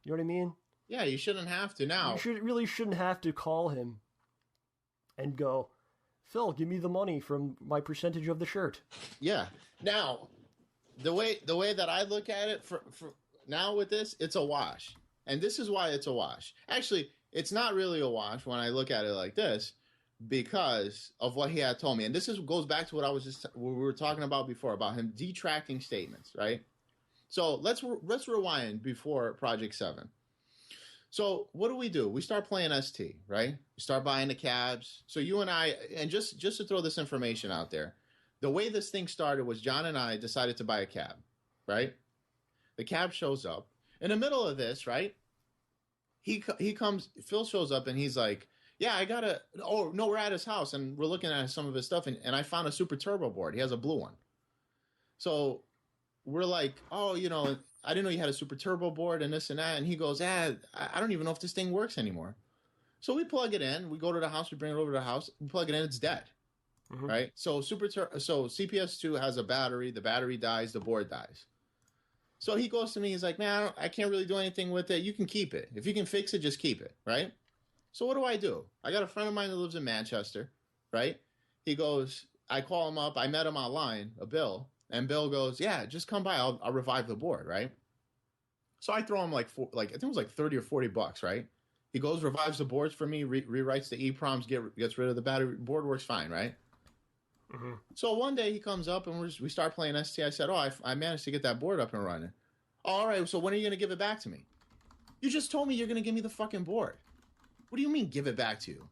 Speaker 1: know what I mean?
Speaker 2: Yeah, you shouldn't have to now.
Speaker 1: You really shouldn't have to call him and go, Phil, give me the money from my percentage of the shirt.
Speaker 2: Yeah. Now, the way that I look at it for now with this, it's a wash. And this is why it's a wash. Actually, it's not really a wash when I look at it like this because of what he had told me. And this goes back to what we were talking about before, about him detracting statements, right? So let's rewind before Project 7. So what do? We start playing ST, right? We start buying the cabs. So you and I, and just to throw this information out there, the way this thing started was John and I decided to buy a cab, right? The cab shows up. In the middle of this, right? He comes, Phil shows up and he's like, yeah, we're at his house and we're looking at some of his stuff and I found a super turbo board. He has a blue one. So we're like, oh, I didn't know you had a super turbo board and this and that. And he goes, I don't even know if this thing works anymore. So we plug it in. We go to the house. We bring it over to the house. We plug it in. It's dead. Mm-hmm. Right? So CPS2 has a battery. The battery dies. The board dies. So he goes to me. He's like, man, I can't really do anything with it. You can keep it. If you can fix it, just keep it. Right? So what do? I got a friend of mine that lives in Manchester. Right? He goes, I call him up. I met him online, Bill. And Bill goes, yeah, just come by. I'll revive the board, right? So I throw him I think it was like $30 or $40, right? He goes, revives the boards for me, rewrites the EPROMs, gets rid of the battery. Board works fine, right? Mm-hmm. So one day he comes up and we start playing ST. I said, I managed to get that board up and running. Oh, all right, so when are you going to give it back to me? You just told me you're going to give me the fucking board. What do you mean give it back to you?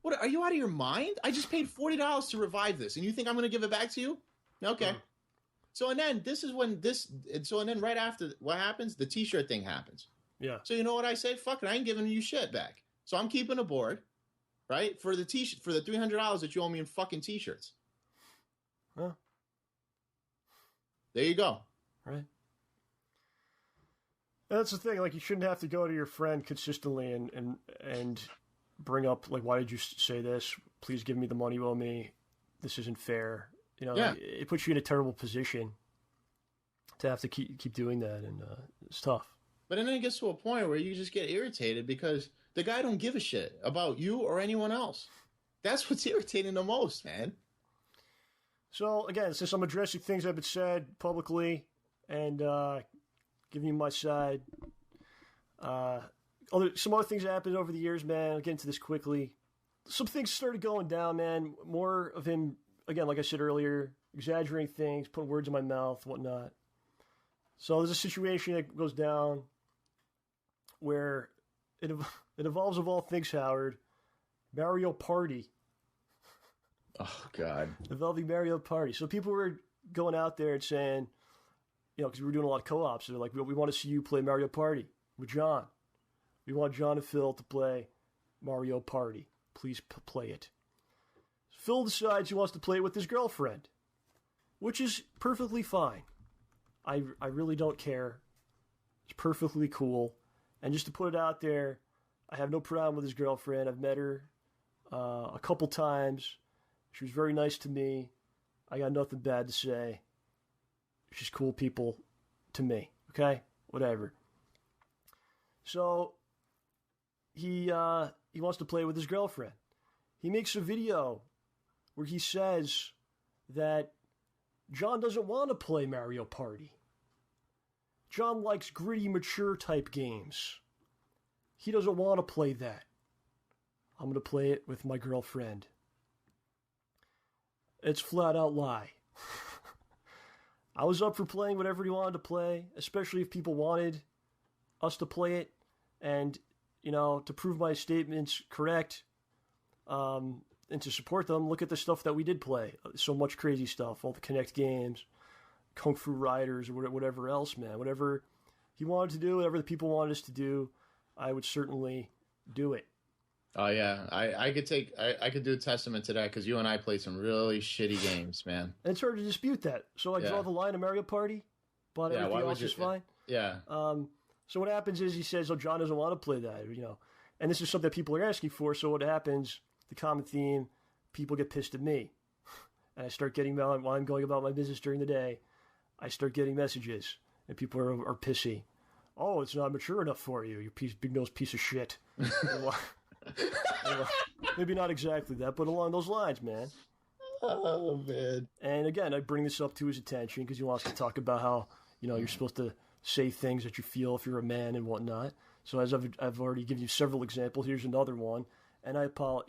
Speaker 2: What, are you out of your mind? I just paid $40 to revive this, and you think I'm going to give it back to you? Okay. So, and then right after what happens, the T-shirt thing happens.
Speaker 1: Yeah.
Speaker 2: So you know what I say? Fuck it, I ain't giving you shit back. So I'm keeping a board, right, for the T-shirt, for the $300 that you owe me in fucking T-shirts.
Speaker 1: Huh.
Speaker 2: There you go.
Speaker 1: Right. That's the thing. Like, you shouldn't have to go to your friend consistently and bring up, like, why did you say this? Please give me the money you owe me. This isn't fair.
Speaker 2: Yeah.
Speaker 1: It puts you in a terrible position to have to keep doing that, and it's tough.
Speaker 2: But then it gets to a point where you just get irritated because the guy don't give a shit about you or anyone else. That's what's irritating the most, man.
Speaker 1: So again, since I'm addressing things that have been said publicly and giving you my side, some other things that happened over the years, man. I'll get into this quickly. Some things started going down, man. More of him, again, like I said earlier, exaggerating things, putting words in my mouth, whatnot. So there's a situation that goes down where it involves, of all things, Howard, Mario Party.
Speaker 2: Oh, God.
Speaker 1: Involving Mario Party. So people were going out there and saying, because we were doing a lot of co-ops, so they're like, we want to see you play Mario Party with John. We want John and Phil to play Mario Party. Please play it. Phil decides he wants to play it with his girlfriend, which is perfectly fine. I really don't care. It's perfectly cool. And just to put it out there, I have no problem with his girlfriend. I've met her a couple times. She was very nice to me. I got nothing bad to say. She's cool people to me. Okay? Whatever. So he wants to play with his girlfriend. He makes a video where he says that John doesn't want to play Mario Party. John likes gritty, mature type games. He doesn't want to play that. I'm going to play it with my girlfriend. It's flat out lie. I was up for playing whatever he wanted to play, especially if people wanted us to play it. And, to prove my statements correct, and to support them, look at the stuff that we did play. So much crazy stuff, all the Kinect games, Kung Fu Riders, or whatever else, man. Whatever he wanted to do, whatever the people wanted us to do, I would certainly do it.
Speaker 2: Oh yeah, I could do a testament to that because you and I played some really shitty games, man.
Speaker 1: And it's hard to dispute that. So I draw the line of Mario Party, but everything else is fine.
Speaker 2: Yeah.
Speaker 1: So what happens is he says, "Oh, John doesn't want to play that," and this is something that people are asking for. So what happens? The common theme: people get pissed at me, and I start getting while I'm going about my business during the day. I start getting messages, and people are pissy. Oh, it's not mature enough for you, you big nose piece of shit. Maybe not exactly that, but along those lines, man.
Speaker 2: Oh, man.
Speaker 1: And again, I bring this up to his attention because he wants to talk about how, you're supposed to say things that you feel if you're a man and whatnot. So as I've already given you several examples, here's another one. And I tell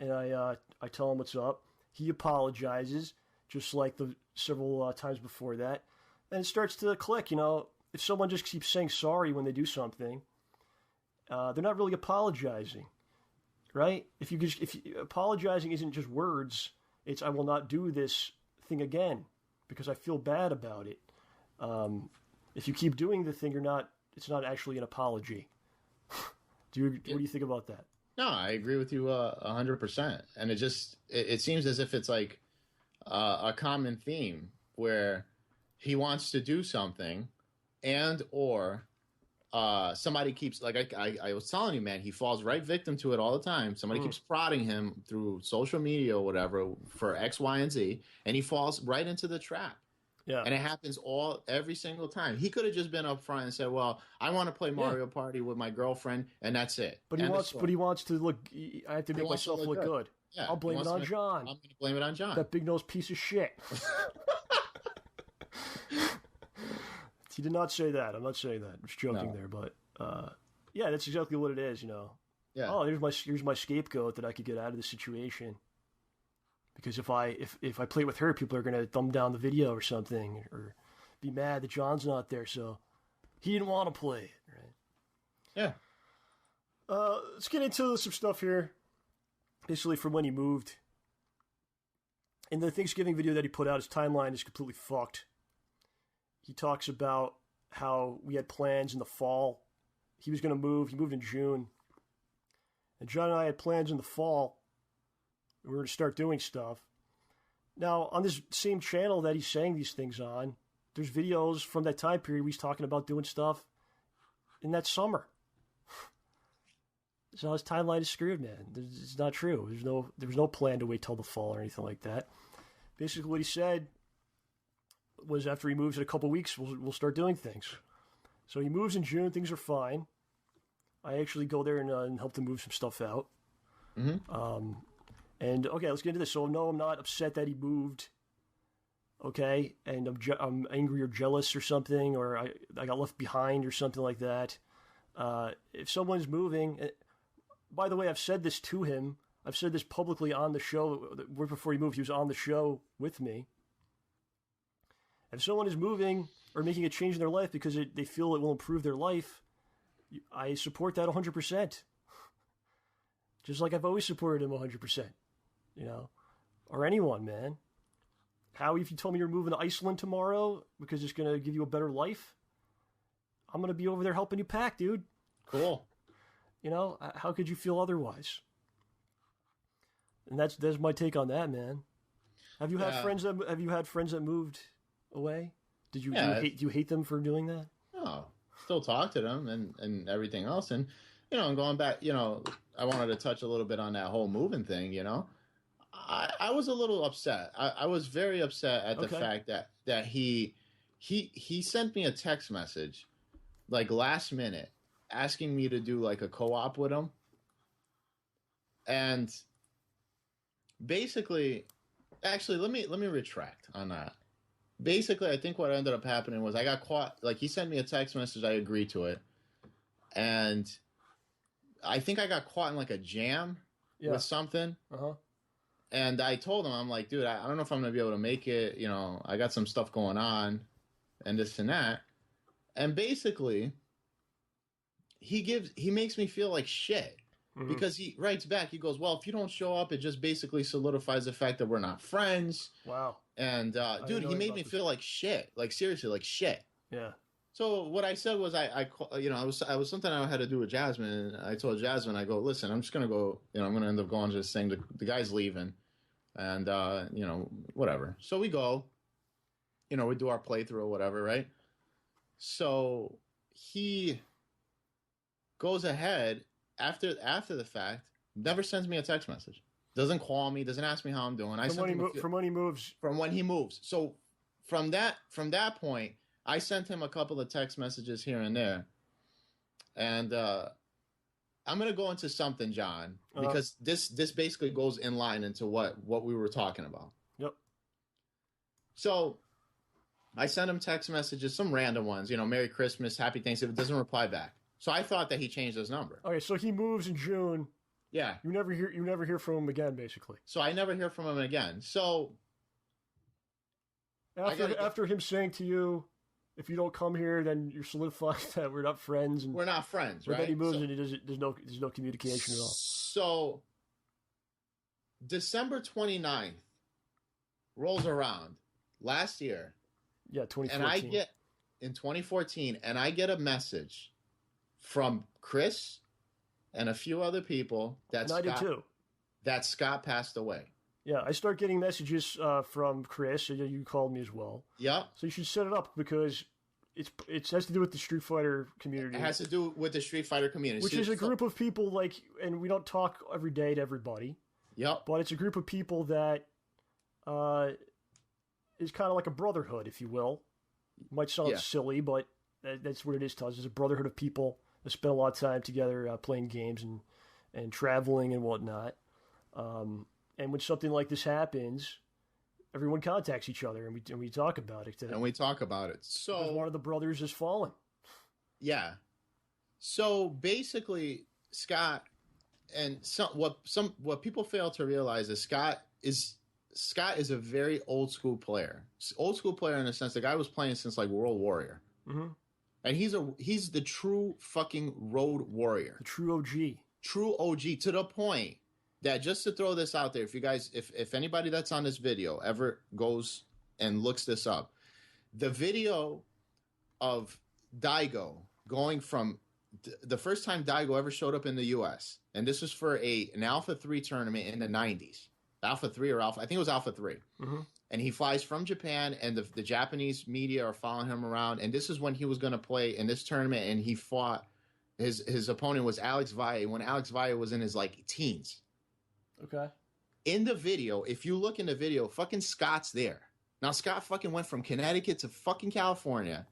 Speaker 1: him what's up. He apologizes, just like the several times before that. And it starts to click, if someone just keeps saying sorry when they do something, they're not really apologizing, right? If apologizing isn't just words, it's I will not do this thing again because I feel bad about it. If you keep doing the thing, it's not actually an apology. What do you think about that?
Speaker 2: No, I agree with you 100%. And it seems as if it's like a common theme where he wants to do something and or somebody keeps, like I was telling you, man, he falls right victim to it all the time. Somebody keeps prodding him through social media or whatever for X, Y, and Z, and he falls right into the trap. Yeah. And it happens every single time. He could have just been up front and said, well, I want to play Mario Party with my girlfriend, and that's it.
Speaker 1: But he wants to look, I have to make myself look good.
Speaker 2: Yeah,
Speaker 1: I'll blame it on John.
Speaker 2: I'm going to blame it on John.
Speaker 1: That big-nosed piece of shit. He did not say that. I'm not saying that. I'm just joking there. But, yeah, that's exactly what it is, Yeah. Oh, here's my scapegoat that I could get out of the situation. Because if I play with her, people are going to thumb down the video or something, or be mad that John's not there. So he didn't want to play it, right? Yeah. Let's get into some stuff here. Basically, from when he moved. In the Thanksgiving video that he put out, his timeline is completely fucked. He talks about how we had plans in the fall. He was going to move. He moved in June. And John and I had plans in the fall. We were going to start doing stuff. Now, on this same channel that he's saying these things on, there's videos from that time period where he's talking about doing stuff in that summer. So his timeline is screwed, man. It's not true. There was no plan to wait till the fall or anything like that. Basically, what he said was after he moves in a couple weeks, we'll start doing things. So he moves in June. Things are fine. I actually go there and help him move some stuff out. Mm-hmm. And okay, let's get into this. So no, I'm not upset that he moved. okay, and I'm angry or jealous or something, or I got left behind or something like that. If someone's moving, by the way, I've said this to him. I've said this publicly on the show. Right before he moved, he was on the show with me. If someone is moving or making a change in their life because they feel it will improve their life, I support that 100%. Just like I've always supported him 100%. You know, or anyone, man. Howie, if you told me you're moving to Iceland tomorrow because it's going to give you a better life, I'm going to be over there helping you pack, dude.
Speaker 2: Cool.
Speaker 1: You know, how could you feel otherwise? And that's my take on that, man. Have you had friends that moved away? Do you hate them for doing that?
Speaker 2: No, still talk to them and everything else. And, you know, and going back, you know, I wanted to touch a little bit on that whole moving thing, you know. I was a little upset. I was very upset at the fact that he sent me a text message like last minute asking me to do like a co-op with him. And basically, actually, let me retract on that. Basically, I think what ended up happening was I got caught. Like, he sent me a text message. I agreed to it. And I think I got caught in like a jam with something.
Speaker 1: Uh-huh.
Speaker 2: And I told him, I'm like, dude, I don't know if I'm going to be able to make it. You know, I got some stuff going on and this and that. And basically, he makes me feel like shit. Mm-hmm. Because he writes back, he goes, well, if you don't show up, it just basically solidifies the fact that we're not friends.
Speaker 1: Wow.
Speaker 2: And, dude, he made me feel like shit. Like, seriously, like shit.
Speaker 1: Yeah.
Speaker 2: So what I said was I was something I had to do with Jasmine. And I told Jasmine, I go, listen, I'm just going to go, you know, I'm going to end up going to this thing. The guy's leaving. And, you know, whatever. So we go, you know, we do our playthrough or whatever, right? So he goes ahead after the fact, never sends me a text message. Doesn't call me, doesn't ask me how I'm doing.
Speaker 1: From when he moves.
Speaker 2: From when he moves. So from that point, I sent him a couple of text messages here and there. And I'm going to go into something, John, because this basically goes in line into what we were talking about.
Speaker 1: Yep.
Speaker 2: So I sent him text messages, some random ones, you know, Merry Christmas, Happy Thanksgiving, doesn't reply back. So I thought that he changed his number.
Speaker 1: Okay, so he moves in June.
Speaker 2: Yeah.
Speaker 1: You never hear from him again, basically.
Speaker 2: So I never hear from him again. So
Speaker 1: after him saying to you, if you don't come here, then you're solidifying that we're not friends. And
Speaker 2: we're not friends, right?
Speaker 1: Then he moves and there's no communication at all.
Speaker 2: So December 29th rolls around last year.
Speaker 1: Yeah, 2014.
Speaker 2: And I get in 2014, and I get a message from Chris and a few other people that Scott passed away.
Speaker 1: Yeah, I start getting messages from Chris. You called me as well.
Speaker 2: Yeah.
Speaker 1: So you should set it up because it has to do with the Street Fighter community.
Speaker 2: It has to do with the Street Fighter community.
Speaker 1: Which is a group of people like, and we don't talk every day to everybody.
Speaker 2: Yep.
Speaker 1: But it's a group of people that is kind of like a brotherhood, if you will. Might sound silly, but that's what it is to us. It's a brotherhood of people that spend a lot of time together playing games and traveling and whatnot. And when something like this happens, everyone contacts each other and we talk about it.
Speaker 2: And we talk about it. So
Speaker 1: because one of the brothers has fallen. Yeah.
Speaker 2: So basically, Scott, and what people fail to realize is Scott is a very old school player. Old school player in the sense the guy was playing since like World Warrior. Mm-hmm. And he's the true fucking road warrior.
Speaker 1: The true OG.
Speaker 2: True OG to the point that, just to throw this out there, if you guys, if anybody that's on this video ever goes and looks this up, the video of Daigo going from the first time Daigo ever showed up in the U.S., and this was for an Alpha 3 tournament in the 90s. Alpha 3 or Alpha, I think it was Alpha 3. Mm-hmm. And he flies from Japan, and the Japanese media are following him around. And this is when he was going to play in this tournament, and he fought, his opponent was Alex Valle, when Alex Valle was in his, like, teens.
Speaker 1: Okay.
Speaker 2: In the video, if you look in the video, fucking Scott's there. Now, Scott fucking went from Connecticut to fucking California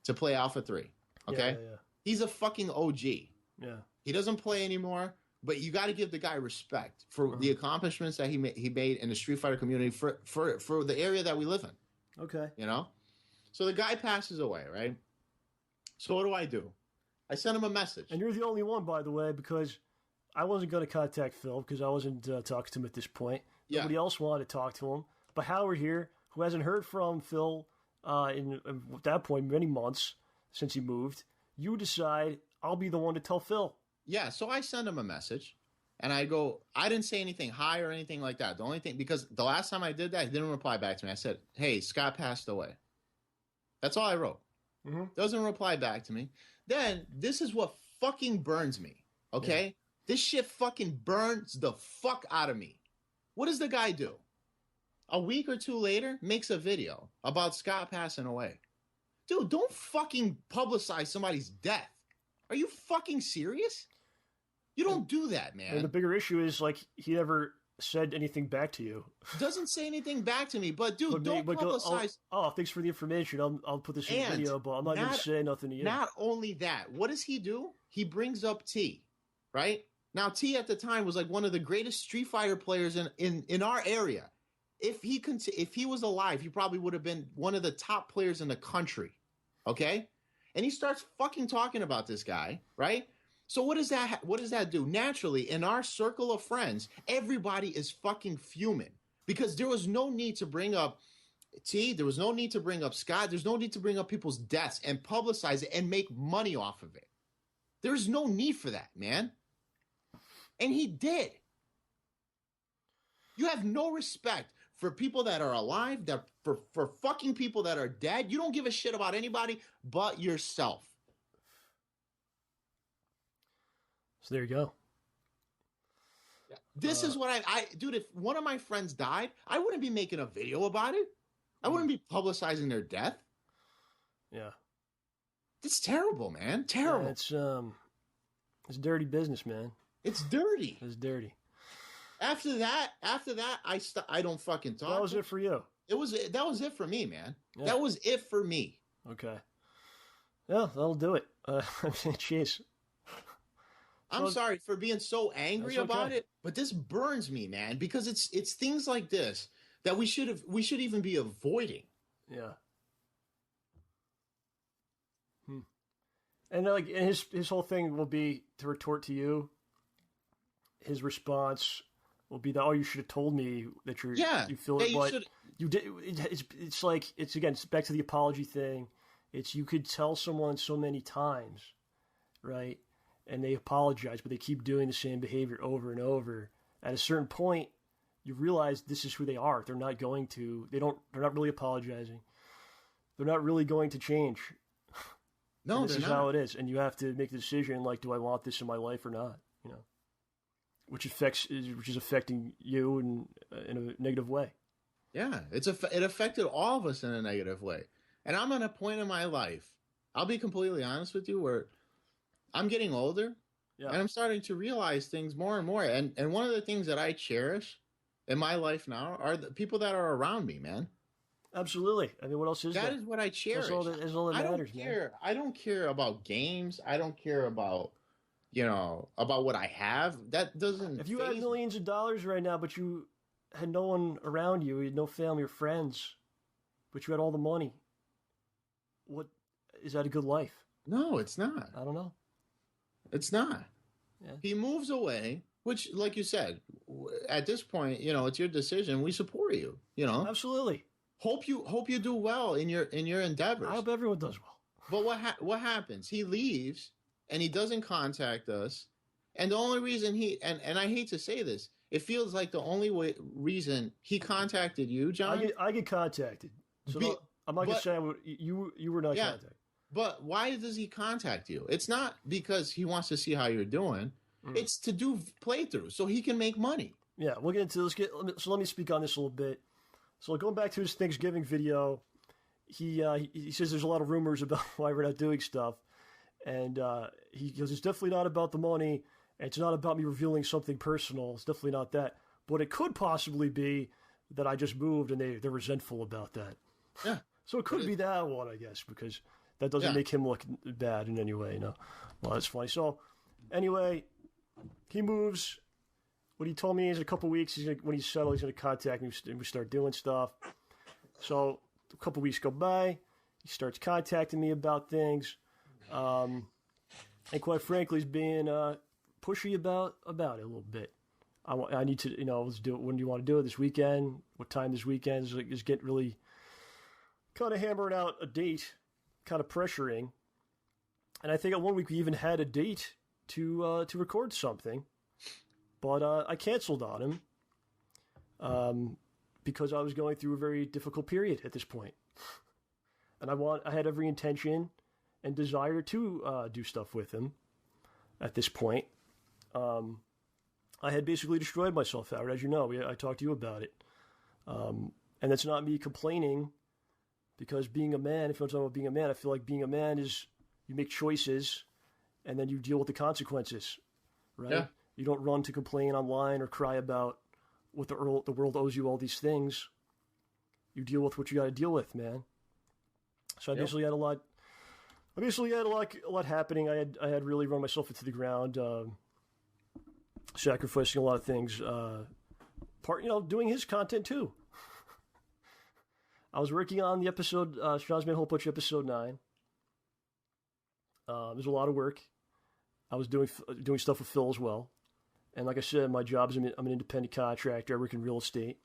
Speaker 2: to play Alpha 3. Okay?
Speaker 1: Yeah.
Speaker 2: He's a fucking OG.
Speaker 1: Yeah.
Speaker 2: He doesn't play anymore. But you got to give the guy respect for the accomplishments that he made in the Street Fighter community for the area that we live in.
Speaker 1: Okay.
Speaker 2: You know? So the guy passes away, right? So what do? I send him a message.
Speaker 1: And you're the only one, by the way, because I wasn't going to contact Phil because I wasn't talking to him at this point.
Speaker 2: Yeah.
Speaker 1: Nobody else wanted to talk to him. But Howard here, who hasn't heard from Phil at that point, many months since he moved, you decide I'll be the one to tell Phil.
Speaker 2: Yeah, so I send him a message. And I go, I didn't say anything hi or anything like that. The only thing, because the last time I did that, he didn't reply back to me. I said, hey, Scott passed away. That's all I wrote.
Speaker 1: Mm-hmm.
Speaker 2: Doesn't reply back to me. Then this is what fucking burns me. Okay? Yeah. This shit fucking burns the fuck out of me. What does the guy do? A week or two later, makes a video about Scott passing away. Dude, don't fucking publicize somebody's death. Are you fucking serious? You don't do that, man.
Speaker 1: And the bigger issue is, like, he never said anything back to you.
Speaker 2: Doesn't say anything back to me, but dude, don't publicize.
Speaker 1: Thanks for the information. I'll put this in the video, but I'm not going to say nothing to you.
Speaker 2: Not only that, what does he do? He brings up T, right? Now, T at the time was like one of the greatest Street Fighter players in our area. If he was alive, he probably would have been one of the top players in the country, okay? And he starts fucking talking about this guy, right? So what does that do? Naturally, in our circle of friends, everybody is fucking fuming because there was no need to bring up T. There was no need to bring up Scott. There's no need to bring up people's deaths and publicize it and make money off of it. There's no need for that, man. And he did. You have no respect for people that are alive, for fucking people that are dead. You don't give a shit about anybody but yourself.
Speaker 1: So there you go.
Speaker 2: This is what I dude, if one of my friends died, I wouldn't be making a video about it. I wouldn't be publicizing their death.
Speaker 1: Yeah.
Speaker 2: It's terrible, man. Terrible.
Speaker 1: Yeah, it's dirty business, man.
Speaker 2: It's dirty.
Speaker 1: It's dirty.
Speaker 2: After that, I don't fucking talk.
Speaker 1: That was it for you.
Speaker 2: That was it for me, man.
Speaker 1: Yeah.
Speaker 2: That was it for me.
Speaker 1: Okay. Yeah, that'll do it. Jeez.
Speaker 2: I'm sorry for being so angry about it, but this burns me, man, because it's things like this that we should even be avoiding.
Speaker 1: Yeah. And like his whole thing will be to retort to you. His response will be that, oh, you should have told me that you feel it, but you did. It's like it's back to the apology thing. It's you could tell someone so many times, right? And they apologize, but they keep doing the same behavior over and over. At a certain point, you realize this is who they are. They're not really apologizing. They're not really going to change.
Speaker 2: No,
Speaker 1: this is how it is. And you have to make the decision, like, do I want this in my life or not? You know, which is affecting you in a negative way.
Speaker 2: Yeah, it affected all of us in a negative way. And I'm at a point in my life, I'll be completely honest with you, where I'm getting older, and I'm starting to realize things more and more. And one of the things that I cherish in my life now are the people that are around me, man.
Speaker 1: Absolutely. I mean, what else is that?
Speaker 2: That is what I cherish.
Speaker 1: That's all that matters, man.
Speaker 2: I don't care about games. I don't care about, about what I have. That doesn't.
Speaker 1: If you had millions of dollars right now, but you had no one around you, you had no family or friends, but you had all the money, what is that a good life?
Speaker 2: No, it's not.
Speaker 1: I don't know.
Speaker 2: It's not.
Speaker 1: Yeah.
Speaker 2: He moves away, which, like you said, at this point, it's your decision. We support you.
Speaker 1: Absolutely.
Speaker 2: Hope you do well in your endeavors.
Speaker 1: I hope everyone does well.
Speaker 2: But what happens? He leaves and he doesn't contact us. And the only reason and I hate to say this, it feels like the only reason he contacted you, John.
Speaker 1: I get contacted. So I'm not gonna say you were not contacted.
Speaker 2: But why does he contact you? It's not because he wants to see how you're doing. It's to do playthroughs so he can make money.
Speaker 1: Yeah, we'll get into this. So let me speak on this a little bit. So going back to his Thanksgiving video, he says there's a lot of rumors about why we're not doing stuff. And he goes, it's definitely not about the money. And it's not about me revealing something personal. It's definitely not that. But it could possibly be that I just moved and they're resentful about that.
Speaker 2: Yeah.
Speaker 1: So it could be that one, I guess, because that doesn't make him look bad in any way, Well, that's funny. So anyway, he moves. What he told me is in a couple weeks, when he's settled, he's going to contact me and we start doing stuff. So a couple weeks go by. He starts contacting me about things. And quite frankly, he's being pushy about it a little bit. I need to, let's do it. When do you want to do it this weekend? What time this weekend? Is getting really kind of hammering out a date, kind of pressuring. And I think at one week we even had a date to record something, but I canceled on him because I was going through a very difficult period at this point, and I had every intention and desire to do stuff with him at this point. I had basically destroyed myself, Howard, as you know. I talked to you about it. And that's not me complaining, because being a man, if you want to talk about being a man, I feel like being a man is you make choices and then you deal with the consequences, right? Yeah. You don't run to complain online or cry about what the world owes you all these things. You deal with what you got to deal with, man. So I basically had a lot. I basically had a lot happening. I had really run myself into the ground, sacrificing a lot of things. Doing his content too. I was working on the episode, Sean's Man Hole Punch episode 9. There's a lot of work. I was doing stuff with Phil as well. And like I said, my job is I'm an independent contractor. I work in real estate.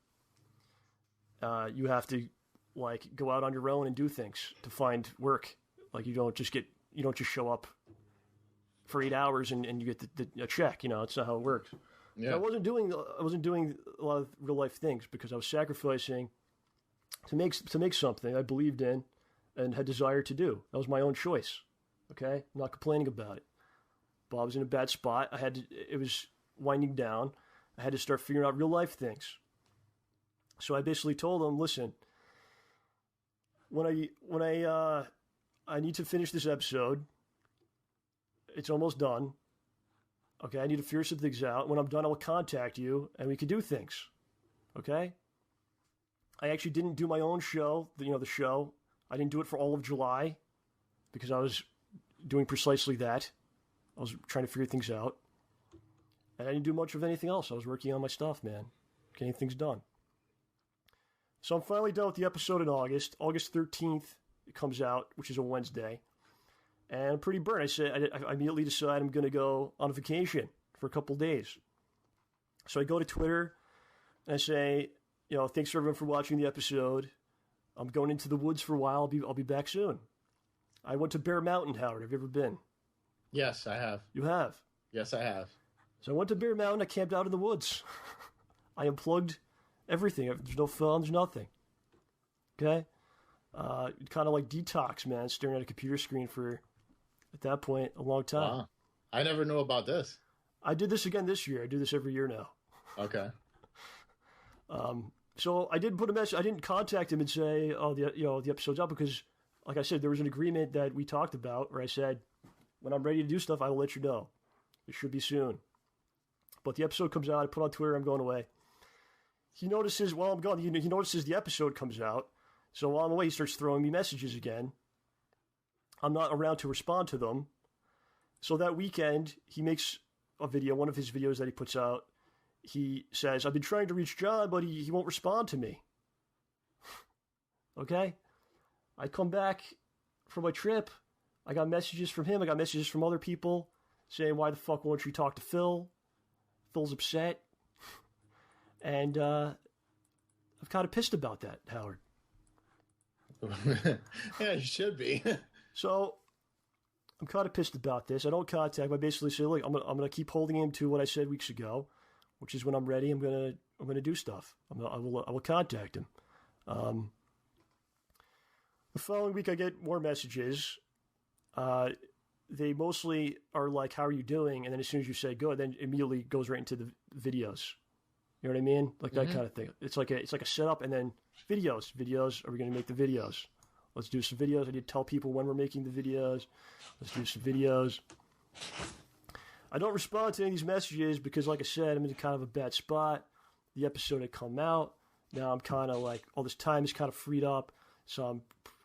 Speaker 1: You have to go out on your own and do things to find work. Like you don't just show up for 8 hours and you get a check. It's not how it works. Yeah. So I wasn't doing a lot of real life things because I was sacrificing to make something I believed in and had desire to do. That was my own choice. Okay, I'm not complaining about it. But I was in a bad spot. It was winding down. I had to start figuring out real life things. So I basically told him, listen, when I need to finish this episode, it's almost done. Okay, I need to figure some things out. When I'm done, I will contact you and we can do things. Okay? I actually didn't do my own show, the show. I didn't do it for all of July because I was doing precisely that. I was trying to figure things out. And I didn't do much of anything else. I was working on my stuff, man. Getting things done. So I'm finally done with the episode in August. August 13th, it comes out, which is a Wednesday. And I'm pretty burnt. I immediately decide I'm going to go on vacation for a couple days. So I go to Twitter and I say, thanks for everyone for watching the episode. I'm going into the woods for a while. I'll be back soon. I went to Bear Mountain, Howard. Have you ever been?
Speaker 2: Yes, I have.
Speaker 1: You have?
Speaker 2: Yes, I have.
Speaker 1: So I went to Bear Mountain. I camped out in the woods. I unplugged everything. There's no phone. There's nothing. Okay? Kind of like detox, man. Staring at a computer screen for, at that point, a long time.
Speaker 2: Wow. I never knew about this.
Speaker 1: I did this again this year. I do this every year now.
Speaker 2: Okay.
Speaker 1: So I did put a message. I didn't contact him and say, the episode's up, because, like I said, there was an agreement that we talked about where I said, when I'm ready to do stuff, I will let you know. It should be soon. But the episode comes out. I put on Twitter, I'm going away. He notices while I'm gone, he notices the episode comes out. So while I'm away, he starts throwing me messages again. I'm not around to respond to them. So that weekend, he makes a video, one of his videos that he puts out. He says, I've been trying to reach John, but he won't respond to me. Okay? I come back from my trip. I got messages from him. I got messages from other people saying, why the fuck won't you talk to Phil? Phil's upset. And I'm kind of pissed about that, Howard.
Speaker 2: Yeah, you should be.
Speaker 1: So I'm kind of pissed about this. I don't contact him. I basically say, look, I'm gonna keep holding him to what I said weeks ago, which is when I'm ready, I'm gonna do stuff. I will contact him. The following week, I get more messages. They mostly are like, how are you doing? And then as soon as you say good, then immediately goes right into the videos. You know what I mean? Like that kind of thing. It's like a setup, and then videos. Videos. Are we going to make the videos? Let's do some videos. I need to tell people when we're making the videos. Let's do some videos. I don't respond to any of these messages because, like I said, I'm in kind of a bad spot. The episode had come out. Now I'm kind of like, all this time is kind of freed up. So I'm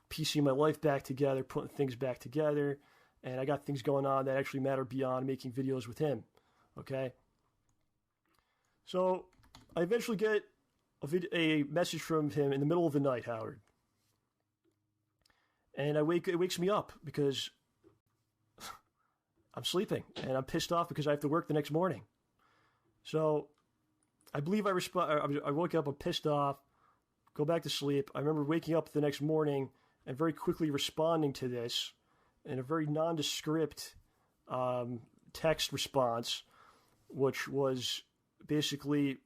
Speaker 1: piecing my life back together, putting things back together. And I got things going on that actually matter beyond making videos with him. Okay? So I eventually get a message from him in the middle of the night, Howard. And it wakes me up because I'm sleeping, and I'm pissed off because I have to work the next morning. So I believe I woke up, I'm pissed off, go back to sleep. I remember waking up the next morning and very quickly responding to this in a very nondescript text response, which was basically,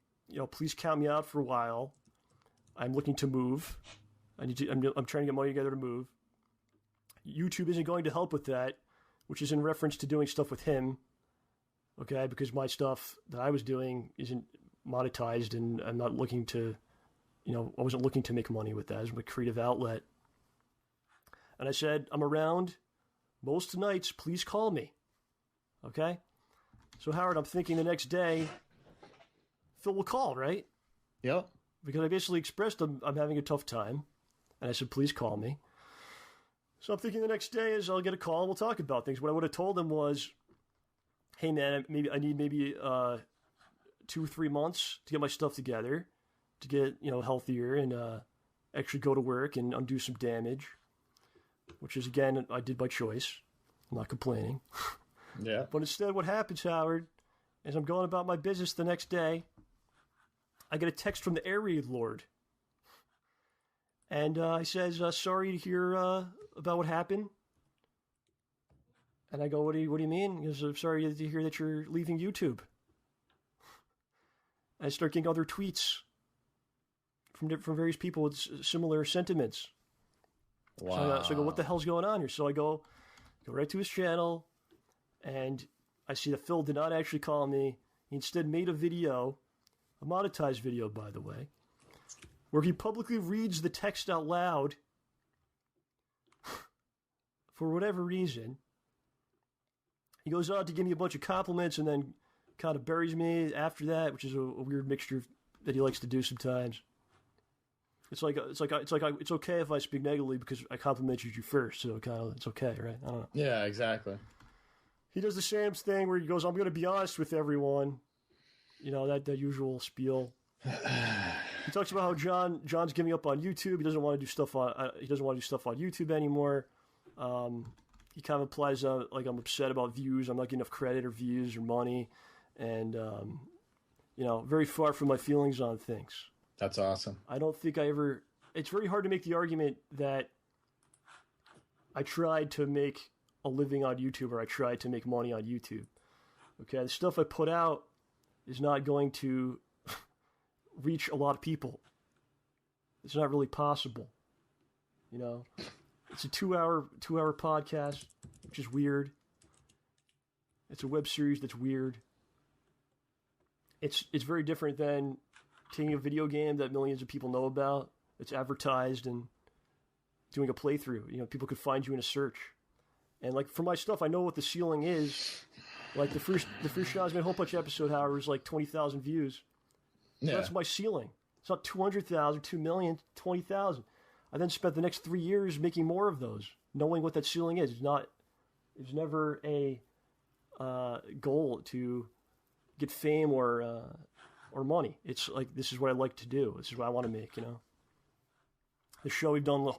Speaker 1: please count me out for a while. I'm looking to move. I'm trying to get money together to move. YouTube isn't going to help with that, which is in reference to doing stuff with him, okay? Because my stuff that I was doing isn't monetized, and I'm not looking to, I wasn't looking to make money with that as my creative outlet. And I said, I'm around most nights, please call me, okay? So Howard, I'm thinking the next day, Phil will call, right?
Speaker 2: Yep.
Speaker 1: Because I basically expressed I'm having a tough time, and I said, please call me. So I'm thinking the next day is I'll get a call and we'll talk about things. What I would have told him was, hey man, I need 2 or 3 months to get my stuff together, to get healthier and actually go to work and undo some damage, which is, again, I did by choice. I'm not complaining.
Speaker 2: Yeah.
Speaker 1: But instead, what happens, Howard, is I'm going about my business the next day. I get a text from the Air Raid Lord. And he says, sorry to hear about what happened. And I go, what do you mean? He goes, I'm sorry to hear that you're leaving YouTube. I start getting other tweets from various people with similar sentiments.
Speaker 2: Wow.
Speaker 1: So I go, what the hell's going on here? So I go right to his channel, and I see that Phil did not actually call me. He instead made a video, a monetized video, by the way, where he publicly reads the text out loud for whatever reason. He goes on to give me a bunch of compliments and then kind of buries me after that, which is a weird mixture that he likes to do sometimes. It's okay if I speak negatively because I complimented you first, so it's okay, right? I don't know.
Speaker 2: Yeah, exactly.
Speaker 1: He does the same thing where he goes, "I'm going to be honest with everyone," that usual spiel. He talks about how John's giving up on YouTube. He doesn't want to do stuff on YouTube anymore. He kind of implies like I'm upset about views. I'm not getting enough credit or views or money, and very far from my feelings on things.
Speaker 2: That's awesome.
Speaker 1: I don't think I ever. It's very hard to make the argument that I tried to make a living on YouTube or I tried to make money on YouTube. Okay, the stuff I put out is not going to reach a lot of people. It's not really possible. It's a 2-hour podcast, which is weird. It's a web series that's weird. It's very different than taking a video game that millions of people know about. It's advertised and doing a playthrough. People could find you in a search. And like for my stuff, I know what the ceiling is. Like the first Shazman Whole Punch episode, however, is like 20,000 views. So yeah. That's my ceiling. It's not 200,000, 2 million, 20,000. I then spent the next 3 years making more of those, knowing what that ceiling is. It's never a goal to get fame or money. It's like, this is what I like to do. This is what I want to make, The show, we've done,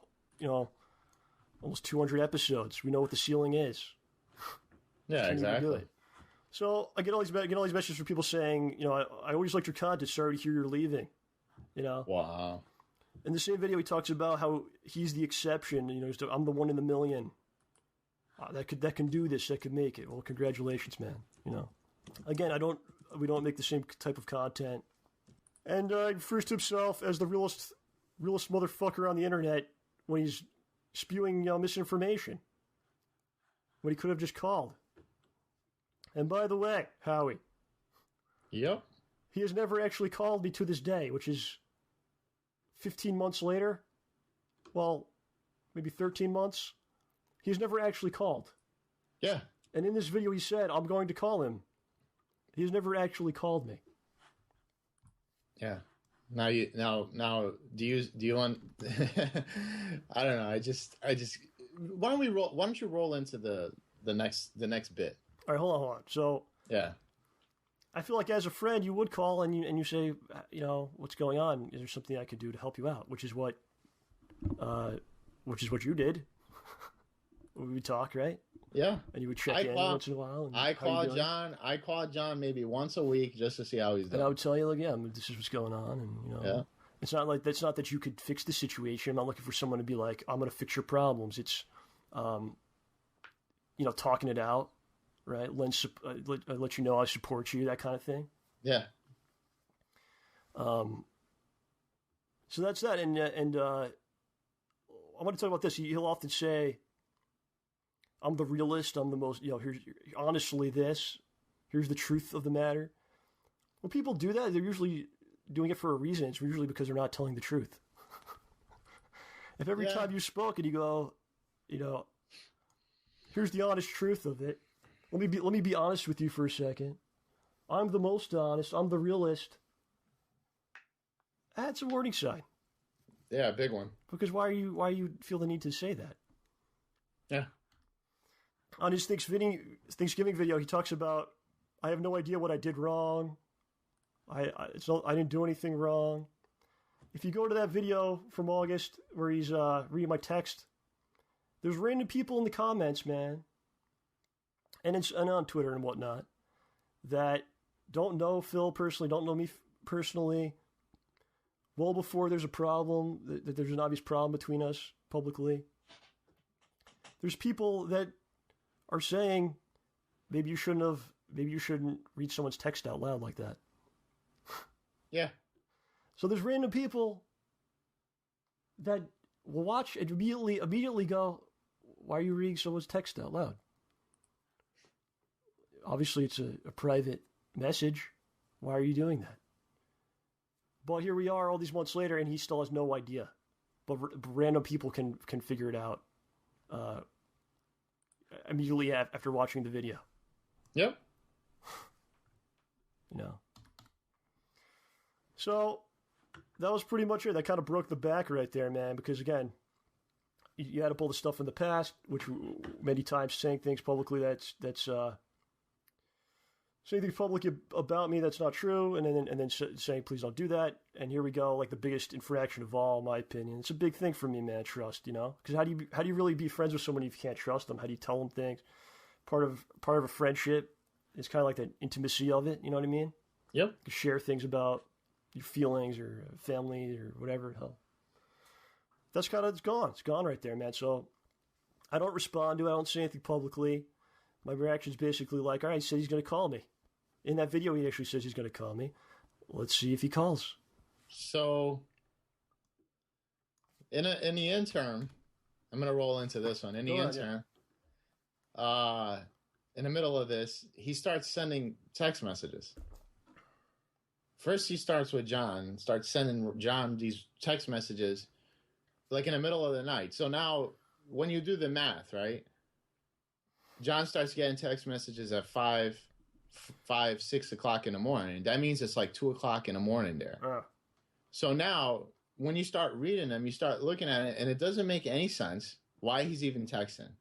Speaker 1: almost 200 episodes. We know what the ceiling is.
Speaker 2: Yeah, exactly.
Speaker 1: So I get all these messages from people saying, I always liked your content. Sorry to hear you're leaving.
Speaker 2: Wow.
Speaker 1: In the same video, he talks about how he's the exception. I'm the one in the million that can do this, that can make it. Well, congratulations, man. Again, we don't make the same type of content. And he refers to himself as the realest motherfucker on the internet when he's spewing misinformation, when he could have just called. And by the way, Howie.
Speaker 2: Yep.
Speaker 1: He has never actually called me to this day, which is 15 months later. Well, maybe 13 months. He's never actually called.
Speaker 2: Yeah.
Speaker 1: And in this video, he said, I'm going to call him. He's never actually called me.
Speaker 2: Yeah. Now do you want I don't know. I just why don't you roll into the next bit?
Speaker 1: All right, hold on. So,
Speaker 2: yeah.
Speaker 1: I feel like as a friend you would call and you say, what's going on? Is there something I could do to help you out? Which is what you did. we would talk, right?
Speaker 2: Yeah.
Speaker 1: And you would check in once in a while. And
Speaker 2: I call John maybe once a week just to see how he's doing.
Speaker 1: And I would tell you, like, yeah, this is what's going on, and it's not that you could fix the situation. I'm not looking for someone to be like, I'm going to fix your problems. It's, talking it out, right? Let you know I support you, that kind of thing.
Speaker 2: Yeah.
Speaker 1: So that's that, and I want to talk about this. He'll often say, I'm the realist. I'm the most, here's honestly this. Here's the truth of the matter. When people do that, they're usually doing it for a reason. It's usually because they're not telling the truth. If every time you spoke and you go, here's the honest truth of it. Let me be honest with you for a second. I'm the most honest. I'm the realist. That's a warning sign.
Speaker 2: Yeah, big one.
Speaker 1: Because why you feel the need to say that?
Speaker 2: Yeah.
Speaker 1: On his Thanksgiving video, he talks about, I have no idea what I did wrong. I didn't do anything wrong. If you go to that video from August where he's reading my text, there's random people in the comments, man, and on Twitter and whatnot, that don't know Phil personally, don't know me personally. Well before there's a problem, that there's an obvious problem between us publicly. There's people that are saying, maybe you shouldn't read someone's text out loud like that.
Speaker 2: Yeah.
Speaker 1: So there's random people that will watch and immediately go, why are you reading someone's text out loud? Obviously, it's a private message. Why are you doing that? But here we are all these months later, and he still has no idea. But random people can figure it out immediately after watching the video.
Speaker 2: Yep.
Speaker 1: So that was pretty much it. That kind of broke the back right there, man, because again, you had up all the stuff in the past, which many times saying things publicly that's saying things publicly about me that's not true, and then saying please don't do that. And here we go, like the biggest infraction of all, in my opinion. It's a big thing for me, man. Trust, because how do you really be friends with someone if you can't trust them? How do you tell them things? Part of a friendship is kind of like the intimacy of it. You know what I mean?
Speaker 2: Yep.
Speaker 1: You share things about your feelings or family or whatever. Hell, that's kind of it's gone. It's gone right there, man. So I don't respond to it. I don't say anything publicly. My reaction is basically like, all right, he said he's going to call me. In that video, he actually says he's going to call me. Let's see if he calls.
Speaker 2: So, in the interim, I'm going to roll into this one. In the interim, in the middle of this, he starts sending text messages. First, he starts with John, starts sending John these text messages, like in the middle of the night. So now, when you do the math, right? John starts getting text messages at 6 o'clock in the morning. That means it's like 2 o'clock in the morning there. So now, when you start reading them, you start looking at it, and it doesn't make any sense why he's even texting.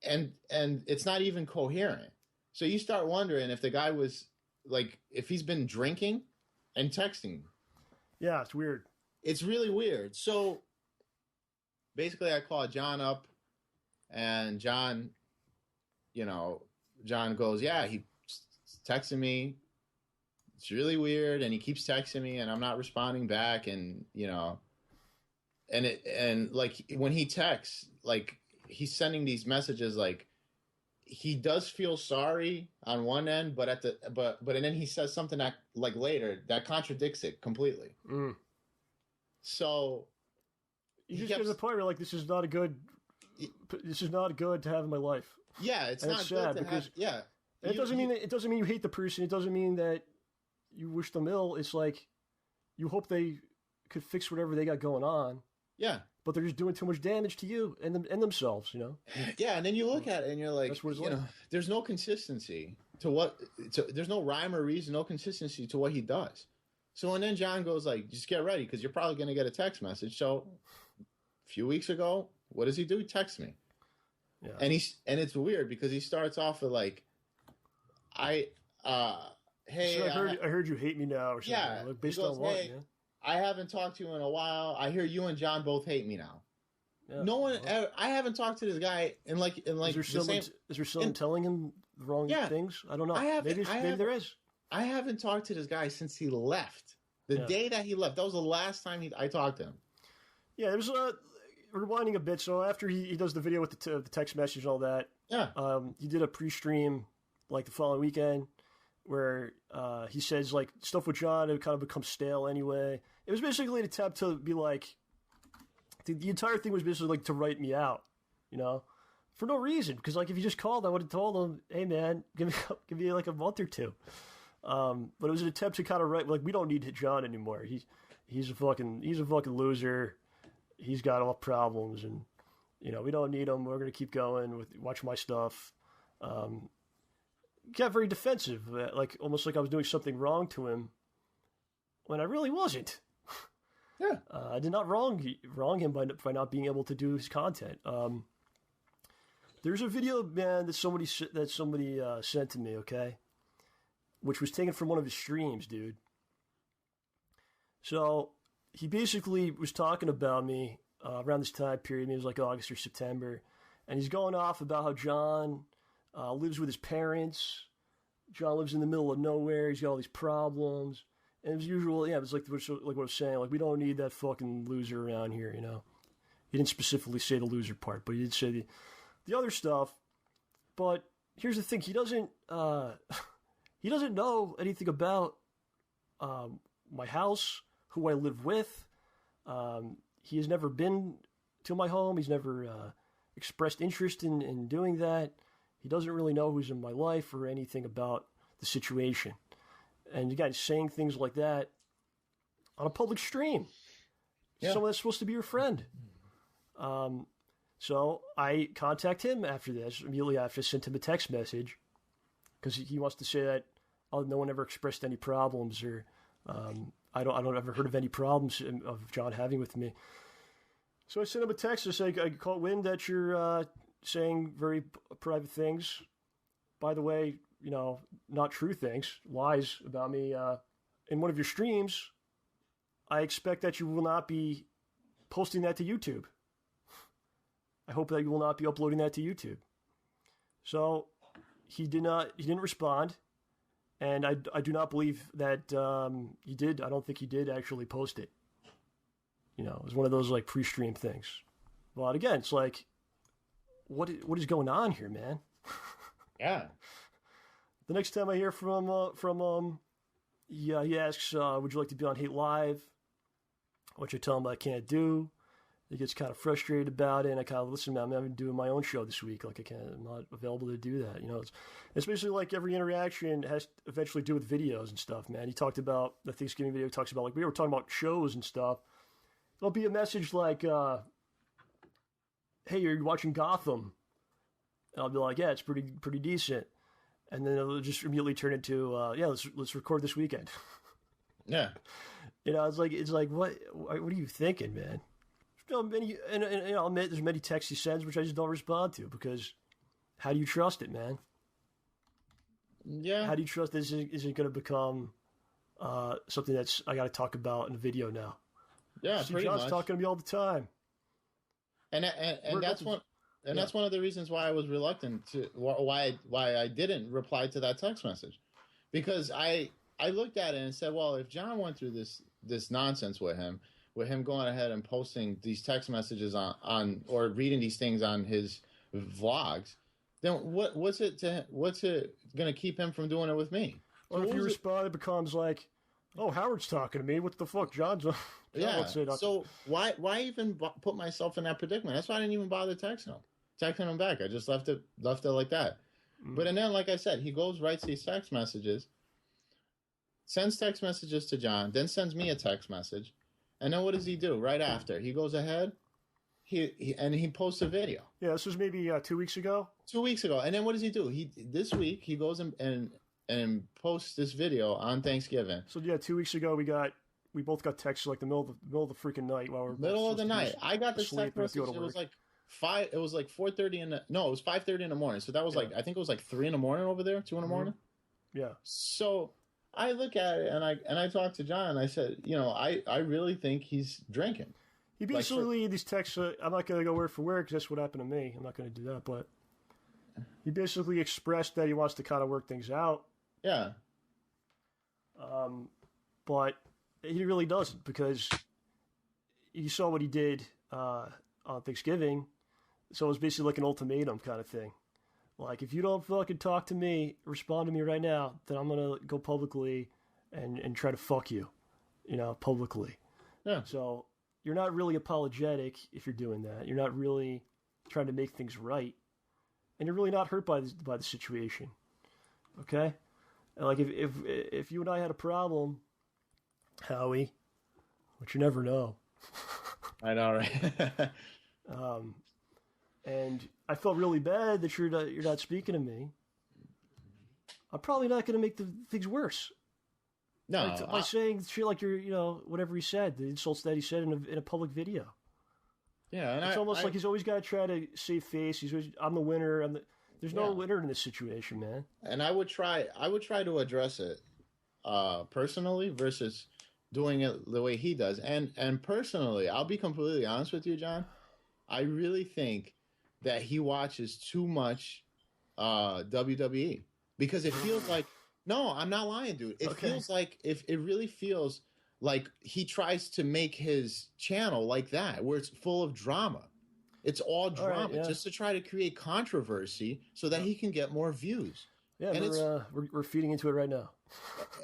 Speaker 2: And it's not even coherent. So you start wondering if the guy was, like, if he's been drinking and texting.
Speaker 1: Yeah, it's weird.
Speaker 2: It's really weird. So basically I call John up, and John goes, yeah, he's texting me. It's really weird, and he keeps texting me, and I'm not responding back, and and like when he texts, like he's sending these messages, like he does feel sorry on one end, but and then he says something that like later that contradicts it completely. So
Speaker 1: you just get to the point where like this is not good to have in my life.
Speaker 2: Yeah, it's not good to have. Yeah,
Speaker 1: it doesn't mean you hate the person. It doesn't mean that you wish them ill. It's like you hope they could fix whatever they got going on.
Speaker 2: Yeah,
Speaker 1: but they're just doing too much damage to you and themselves.
Speaker 2: Yeah, and then you look at it and you're like, there's no consistency there's no rhyme or reason, no consistency to what he does. So and then John goes like, just get ready because you're probably going to get a text message. So a few weeks ago, what does he do? He texts me. Yeah. And it's weird because he starts off with like, hey,
Speaker 1: so I heard you hate me now or something.
Speaker 2: Yeah,
Speaker 1: like based on what?
Speaker 2: Hey, I haven't talked to you in a while. I hear you and John both hate me now.
Speaker 1: Yeah.
Speaker 2: No one. I haven't talked to this guy in like
Speaker 1: Is there someone telling him the wrong things? I don't know. Maybe there is.
Speaker 2: I haven't talked to this guy since he left. The day that he left, that was the last time I talked to him.
Speaker 1: Yeah, it was rewinding a bit. So after he does the video with the text message and all that, he did a pre-stream like the following weekend where he says like stuff with John had kind of become stale anyway. It was basically an attempt to be like, the entire thing was basically like to write me out, you know, for no reason. Because like if he just called, I would have told him, hey man, give me like a month or two. But it was an attempt to kind of write like, we don't need John anymore. He's a fucking loser. He's got all problems, and you know we don't need him. We're gonna keep going watch my stuff. Got very defensive, like almost like I was doing something wrong to him, when I really wasn't.
Speaker 2: Yeah,
Speaker 1: I did not wrong him by not being able to do his content. There's a video, man, that somebody sent to me, okay, which was taken from one of his streams, dude. So he basically was talking about me around this time period. Maybe it was like August or September, and he's going off about how John lives with his parents. John lives in the middle of nowhere. He's got all these problems. And as usual, it was like what I was saying. Like, we don't need that fucking loser around here, you know. He didn't specifically say the loser part, but he did say the other stuff. But here's the thing: he doesn't know anything about my house, who I live with. He has never been to my home. He's never expressed interest in doing that. He doesn't really know who's in my life or anything about the situation. And you guys saying things like that on a public stream. Yeah. Someone that's supposed to be your friend. So I contact him after this, immediately after I sent him a text message, because he wants to say that no one ever expressed any problems, or I don't ever heard of any problems of John having with me. So I sent him a text to say, I caught wind that you're saying very private things. By the way, you know, not true things, lies about me in one of your streams. I expect that you will not be posting that to YouTube. I hope that you will not be uploading that to YouTube. So he didn't respond. And I do not believe that he did. I don't think he did actually post it. You know, it was one of those like pre-stream things. But again, it's like, what is going on here, man?
Speaker 2: Yeah.
Speaker 1: The next time I hear from he asks, would you like to be on Hate Live? Which I tell him I can't do. He gets kind of frustrated about it, and I kind of listen, man, I'm doing my own show this week. Like I'm not available to do that. You know, it's basically like every interaction has to eventually do with videos and stuff, man. He talked about the Thanksgiving video. He talks about like we were talking about shows and stuff. It'll be a message like, hey, you're watching Gotham. And I'll be like, yeah, it's pretty decent. And then it'll just immediately turn into, let's record this weekend.
Speaker 2: Yeah.
Speaker 1: You know, it's like, what are you thinking, man? You know, I'll admit there's many texts he sends which I just don't respond to, because how do you trust it, man?
Speaker 2: Yeah.
Speaker 1: How do you trust this isn't going to become something that's I got to talk about in a video now?
Speaker 2: Yeah,
Speaker 1: See, John's talking to me all the time.
Speaker 2: And that's one. And that's one of the reasons why I was reluctant to why I didn't reply to that text message, because I looked at it and said, well, if John went through this nonsense with him going ahead and posting these text messages on or reading these things on his vlogs, then what's it going to keep him from doing it with me?
Speaker 1: Or if you respond, it becomes like, oh, Howard's talking to me. What the fuck, John's on?
Speaker 2: Yeah. So why even put myself in that predicament? That's why I didn't even bother texting him back. I just left it like that. But and then, like I said, he writes these text messages, sends text messages to John, then sends me a text message, and then what does he do right after? He goes ahead, he posts a video.
Speaker 1: Yeah, this was maybe 2 weeks ago.
Speaker 2: 2 weeks ago, and then what does he do? This week he goes and posts this video on Thanksgiving.
Speaker 1: So yeah, 2 weeks ago we both got texts like the middle of the freaking night while we're
Speaker 2: middle of the night. I got this text message. It was like 4:30 it was 5:30 in the morning. So that was like, I think it was like 3 in the morning over there, 2 in the morning. Yeah. So I look at it and I talked to John and I said, you know, I really think he's drinking.
Speaker 1: He basically, these texts, I'm not going to go word for word because that's what happened to me. I'm not going to do that, but he basically expressed that he wants to kind of work things out.
Speaker 2: Yeah.
Speaker 1: But he really doesn't, because you saw what he did on Thanksgiving. So it was basically like an ultimatum kind of thing. Like, if you don't fucking talk to me, respond to me right now, then I'm going to go publicly and try to fuck you, publicly.
Speaker 2: Yeah.
Speaker 1: So you're not really apologetic if you're doing that. You're not really trying to make things right. And you're really not hurt by the situation. Okay? And like, if you and I had a problem, Howie, which you never know.
Speaker 2: I know, right?
Speaker 1: And I felt really bad that you're not speaking to me. I'm probably not going to make the things worse.
Speaker 2: No,
Speaker 1: by saying shit like whatever he said, the insults that he said in a public video.
Speaker 2: Yeah, and
Speaker 1: it's almost like he's always got to try to save face. I'm the winner. There's no winner in this situation, man.
Speaker 2: And I would try to address it personally versus doing it the way he does. And personally, I'll be completely honest with you, John. I really think that he watches too much WWE, because it feels like, no, I'm not lying, dude. It feels like, if it really feels like he tries to make his channel like that, where it's full of drama. It's all drama, just to try to create controversy so that he can get more views.
Speaker 1: Yeah, and we're feeding into it right now.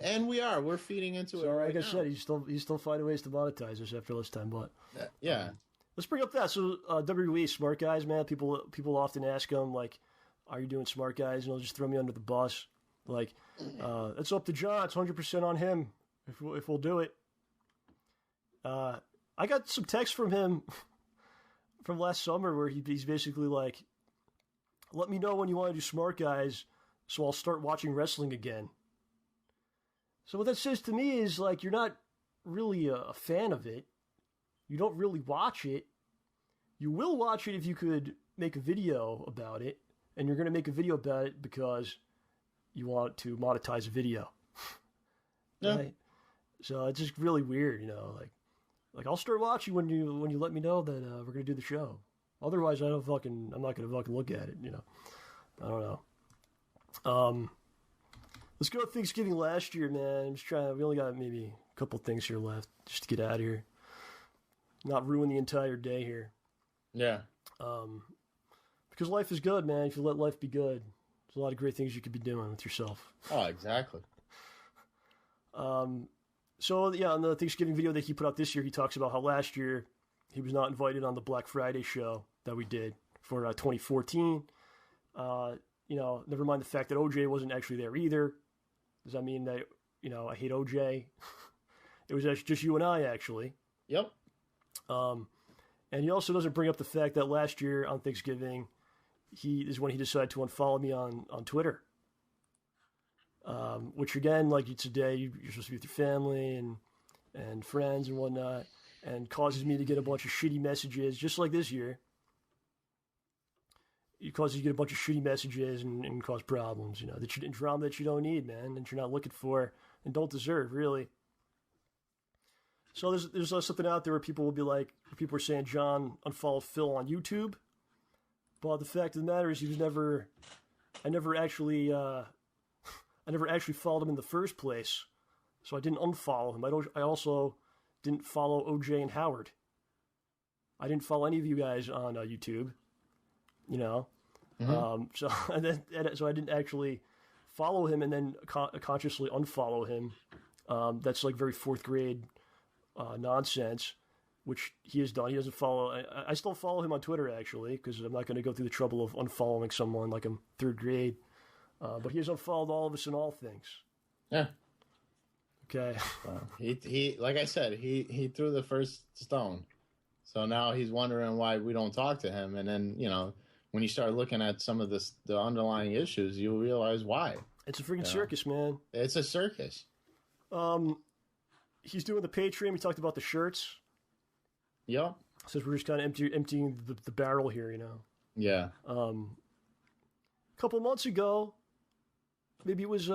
Speaker 2: And we're feeding into it right now.
Speaker 1: Like I said, he's still finding ways to monetize us after this time, but
Speaker 2: yeah.
Speaker 1: Let's bring up that. So WWE Smart Guys, man. People often ask him, like, "Are you doing Smart Guys?" And he'll just throw me under the bus. Like, it's up to John. It's 100% on him if we'll do it. I got some text from him from last summer where he's basically like, "Let me know when you want to do Smart Guys, so I'll start watching wrestling again." So what that says to me is, like, you're not really a fan of it. You don't really watch it. You will watch it if you could make a video about it, and you're going to make a video about it because you want to monetize a video.
Speaker 2: Yeah.
Speaker 1: Right? So it's just really weird, Like, I'll start watching when you let me know that we're going to do the show. Otherwise, I'm not going to fucking look at it, I don't know. Let's go with Thanksgiving last year, man. I'm just trying. We only got maybe a couple things here left just to get out of here. Not ruin the entire day here.
Speaker 2: Yeah.
Speaker 1: Because life is good, man. If you let life be good, there's a lot of great things you could be doing with yourself.
Speaker 2: Oh, exactly.
Speaker 1: So, yeah, on the Thanksgiving video that he put out this year, he talks about how last year he was not invited on the Black Friday show that we did for 2014. Never mind the fact that OJ wasn't actually there either. Does that mean that, I hate OJ? It was actually just you and I, actually.
Speaker 2: Yep.
Speaker 1: And he also doesn't bring up the fact that last year on Thanksgiving, is when he decided to unfollow me on Twitter. Which again, like today, you're supposed to be with your family and friends and whatnot, and causes me to get a bunch of shitty messages, just like this year. It causes you to get a bunch of shitty messages and cause problems, drama that you don't need, man, that you're not looking for and don't deserve, really. So there's something out there where people will be like, people are saying John unfollowed Phil on YouTube, but the fact of the matter is I never actually followed him in the first place, so I didn't unfollow him. I also didn't follow OJ and Howard. I didn't follow any of you guys on YouTube,
Speaker 2: Mm-hmm.
Speaker 1: So I didn't actually follow him and then consciously unfollow him. That's like very fourth grade nonsense, which he has done. He doesn't follow. I still follow him on Twitter, actually, because I'm not going to go through the trouble of unfollowing someone like I'm third grade. But he has unfollowed all of us in all things.
Speaker 2: Yeah.
Speaker 1: Okay.
Speaker 2: He like I said, he threw the first stone. So now he's wondering why we don't talk to him. And then, when you start looking at some of the underlying issues, you realize why.
Speaker 1: It's a freaking circus, man.
Speaker 2: It's a circus.
Speaker 1: He's doing the Patreon. We talked about the shirts.
Speaker 2: Yep.
Speaker 1: Since we're just kind of emptying the barrel here,
Speaker 2: Yeah.
Speaker 1: A couple months ago, maybe it was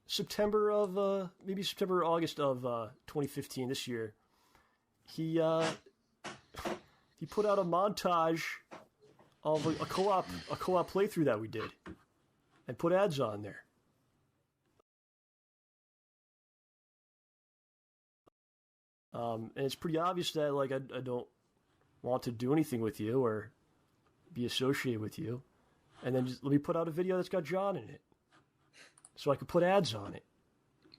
Speaker 1: September or August of 2015 this year, he he put out a montage of a co-op playthrough that we did, and put ads on there. And it's pretty obvious that like I don't want to do anything with you or be associated with you, and then just let me put out a video that's got John in it, so I could put ads on it.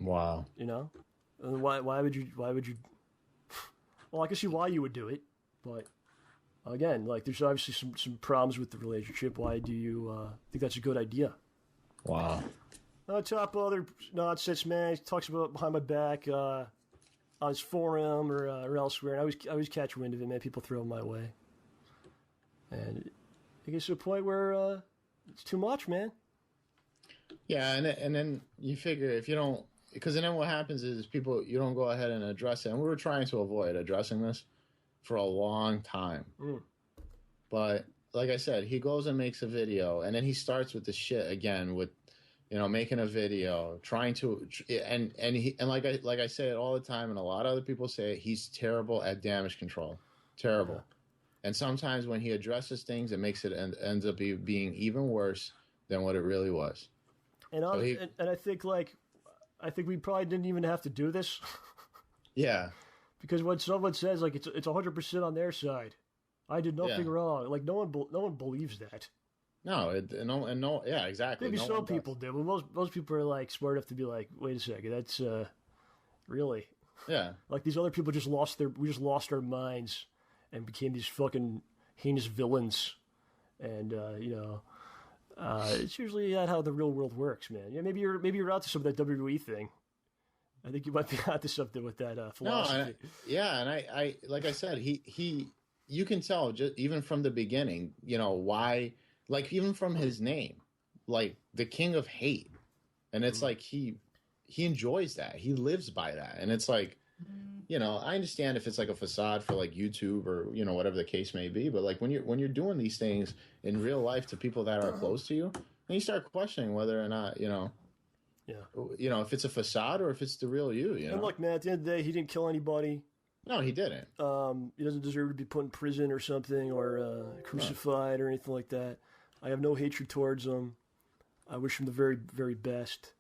Speaker 2: Wow.
Speaker 1: You know, and why would you? Well, I can see why you would do it, but again, like there's obviously some problems with the relationship. Why do you think that's a good idea?
Speaker 2: Wow.
Speaker 1: On top of other nonsense, man, he talks about behind my back. On his forum or elsewhere, and I always catch wind of it, man. People throw it my way, and it gets to a point where it's too much, man.
Speaker 2: Yeah, and then you figure if you don't, because then what happens is you don't go ahead and address it, and we were trying to avoid addressing this for a long time. But like I said, he goes and makes a video, and then he starts with the shit again with, making a video, trying to, and like I say it all the time, and a lot of other people say it, he's terrible at damage control, terrible. Yeah. And sometimes when he addresses things, it makes it ends up being even worse than what it really was.
Speaker 1: And I think we probably didn't even have to do this. Yeah. Because when someone says like it's 100% on their side, I did nothing wrong. Like no one believes that.
Speaker 2: No, yeah, exactly.
Speaker 1: Maybe some people do, but most people are like smart enough to be like, wait a second, that's really,
Speaker 2: yeah.
Speaker 1: Like these other people we just lost our minds and became these fucking heinous villains, and it's usually not how the real world works, man. Yeah, maybe you're out to some of that WWE thing. I think you might be out to something with that philosophy.
Speaker 2: No, and I like I said, you can tell just even from the beginning, why. Like, even from his name, like, the King of Hate. And it's like, he enjoys that. He lives by that. And it's like, I understand if it's like a facade for like YouTube or, whatever the case may be. But like when you're doing these things in real life to people that are close to you, then you start questioning whether or not, if it's a facade or if it's the real you,
Speaker 1: And look, man, at the end of the day, he didn't kill anybody.
Speaker 2: No, he didn't.
Speaker 1: He doesn't deserve to be put in prison or something or crucified or anything like that. I have no hatred towards him. I wish him the very, very best.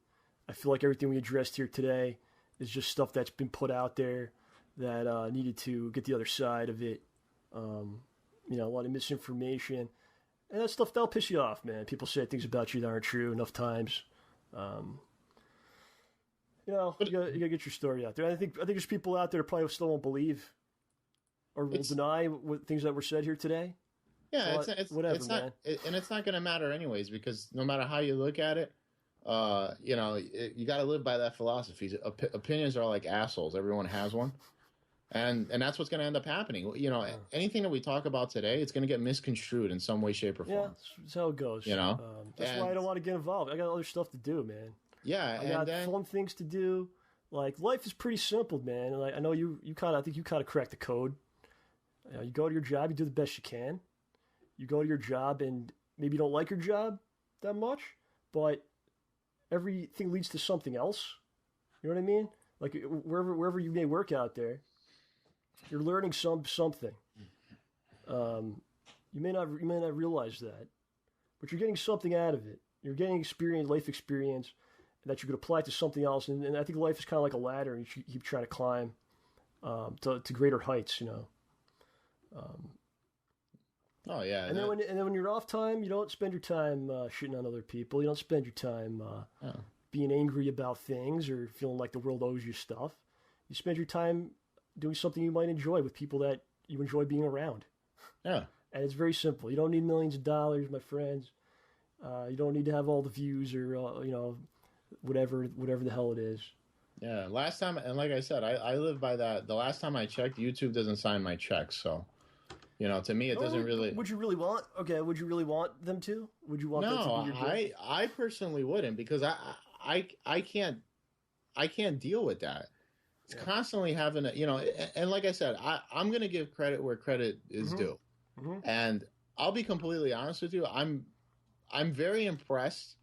Speaker 1: I feel like everything we addressed here today is just stuff that's been put out there that needed to get the other side of it. A lot of misinformation. And that stuff, that'll piss you off, man. People say things about you that aren't true enough times. You gotta get your story out there. I think there's people out there that probably still won't believe or will deny things that were said here today.
Speaker 2: Yeah, it's not, and it's not going to matter anyways, because no matter how you look at it, you got to live by that philosophy. Opinions are like assholes. Everyone has one, and that's what's going to end up happening. Anything that we talk about today, it's going to get misconstrued in some way, shape, or form.
Speaker 1: Yeah, that's how it goes. That's why I don't want to get involved. I got other stuff to do, man.
Speaker 2: Yeah,
Speaker 1: I got fun things to do. Like life is pretty simple, man. And I know I think you kind of cracked the code. You go to your job, you do the best you can. You go to your job and maybe you don't like your job that much, but everything leads to something else. You know what I mean? Like wherever you may work out there, you're learning something. You may not realize that, but you're getting something out of it. You're getting life experience that you could apply to something else. And I think life is kind of like a ladder, and you keep trying to climb to greater heights.
Speaker 2: Oh yeah,
Speaker 1: and then when you're off time, you don't spend your time shitting on other people. You don't spend your time being angry about things or feeling like the world owes you stuff. You spend your time doing something you might enjoy with people that you enjoy being around.
Speaker 2: Yeah,
Speaker 1: and it's very simple. You don't need millions of dollars, my friends. You don't need to have all the views or whatever the hell it is.
Speaker 2: Yeah, last time, and like I said, I live by that. The last time I checked, YouTube doesn't sign my checks, so. To me, it doesn't really.
Speaker 1: Would you really want? Okay, would you really want them to? Would you want?
Speaker 2: No, them to be your I personally wouldn't, because I can't deal with that. It's constantly having and like I said, I'm gonna give credit where credit is due, and I'll be completely honest with you. I'm very impressed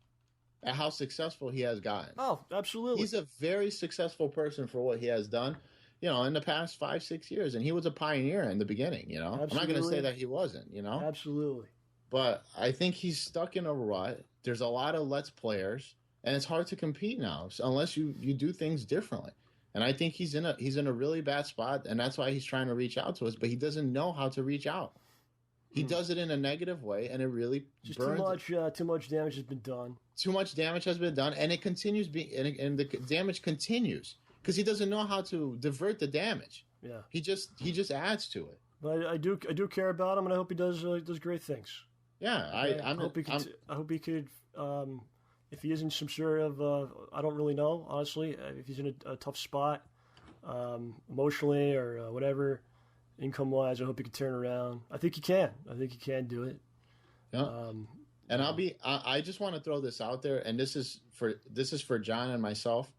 Speaker 2: at how successful he has gotten.
Speaker 1: Oh, absolutely.
Speaker 2: He's a very successful person for what he has done. in the past 5, 6 years, and he was a pioneer in the beginning.
Speaker 1: Absolutely.
Speaker 2: I'm not going to say that he wasn't.
Speaker 1: Absolutely.
Speaker 2: But I think he's stuck in a rut. There's a lot of Let's players, and it's hard to compete now unless you do things differently. And I think he's in a really bad spot, and that's why he's trying to reach out to us, but he doesn't know how to reach out. He does it in a negative way, and it really
Speaker 1: just
Speaker 2: burns.
Speaker 1: Too much damage has been done.
Speaker 2: Too much damage has been done, and it continues and the damage continues because he doesn't know how to divert the damage.
Speaker 1: Yeah,
Speaker 2: he just adds to it.
Speaker 1: But I do care about him, and I hope he does great things.
Speaker 2: Yeah, I hope
Speaker 1: he could. If he is in some sort of, I don't really know, honestly. If he's in a tough spot, emotionally or whatever, income-wise, I hope he can turn around. I think he can. I think he can do it.
Speaker 2: Yeah. And I just want to throw this out there, and this is for John and myself.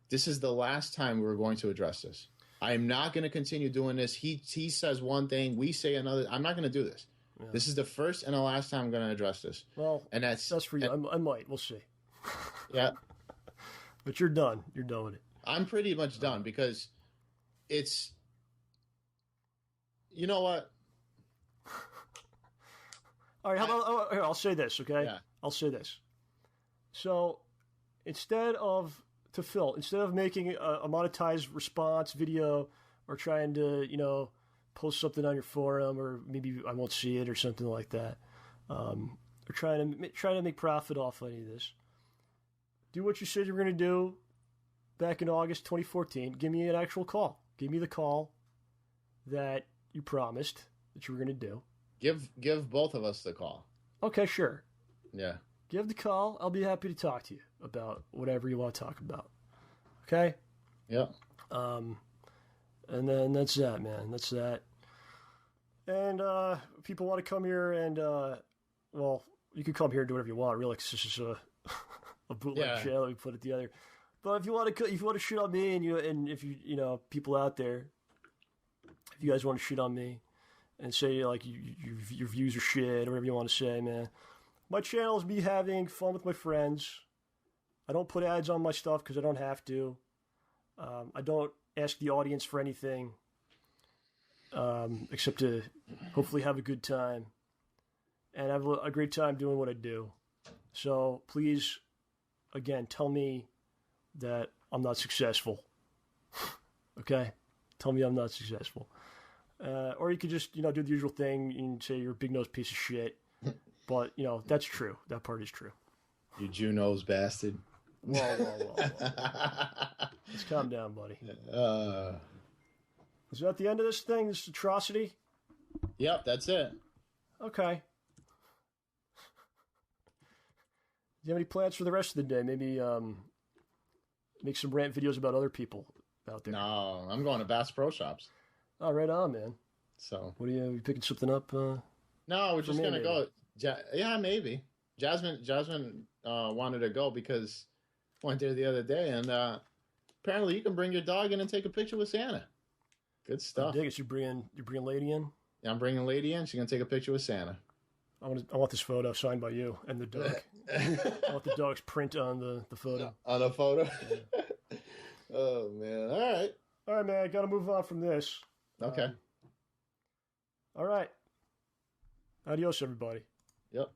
Speaker 2: This is the last time we're going to address this. I am not going to continue doing this. He says one thing, we say another. I'm not going to do this. Yeah. This is the first and the last time I'm going to address this.
Speaker 1: Well,
Speaker 2: and that's
Speaker 1: for you. I might. We'll see.
Speaker 2: Yeah.
Speaker 1: But you're done. You're done with it.
Speaker 2: I'm pretty much done because it's. You know what?
Speaker 1: All right, here, I'll say this, okay?
Speaker 2: Yeah.
Speaker 1: I'll say this. So, instead of making a monetized response video or trying to, post something on your forum, or maybe I won't see it or something like that, or trying to make profit off any of this, do what you said you were going to do back in August 2014. Give me an actual call. Give me the call that you promised that you were going to do.
Speaker 2: Give both of us the call. Okay,
Speaker 1: sure.
Speaker 2: Yeah.
Speaker 1: Give the call. I'll be happy to talk to you about whatever you want to talk about. Okay?
Speaker 2: Yeah.
Speaker 1: And then that's that, man. That's that. And people want to come here and, well, you can come here and do whatever you want, really, because this is a bootleg channel. We put it together. But if you want to shit on me, and if you people out there, if you guys want to shit on me and say like your views are shit or whatever you want to say, man, my channel is me having fun with my friends. I don't put ads on my stuff because I don't have to. I don't ask the audience for anything except to hopefully have a good time and have a great time doing what I do. So please, again, tell me that I'm not successful. Okay? Tell me I'm not successful. Or you could just, do the usual thing and say you're a big-nosed piece of shit. But, that's true. That part is true.
Speaker 2: You Jew-nosed bastard.
Speaker 1: Whoa. Let's calm down, buddy. Is that the end of this thing, this atrocity?
Speaker 2: Yep, that's it.
Speaker 1: Okay. Do you have any plans for the rest of the day? Maybe make some rant videos about other people out there.
Speaker 2: No, I'm going to Bass Pro Shops.
Speaker 1: Oh, right on, man.
Speaker 2: So,
Speaker 1: what are you picking something up?
Speaker 2: No, we're just gonna go. Yeah, maybe. Jasmine wanted to go because I went there the other day, and apparently you can bring your dog in and take a picture with Santa. Good stuff.
Speaker 1: I guess you're bringing Lady in.
Speaker 2: Yeah, I'm bringing Lady in. She's gonna take a picture with Santa.
Speaker 1: I want this photo signed by you and the dog. I want the dog's print on the photo.
Speaker 2: On the photo. Yeah. Oh man!
Speaker 1: All right, man. I got to move on from this.
Speaker 2: Okay.
Speaker 1: All right. Adios, everybody.
Speaker 2: Yep.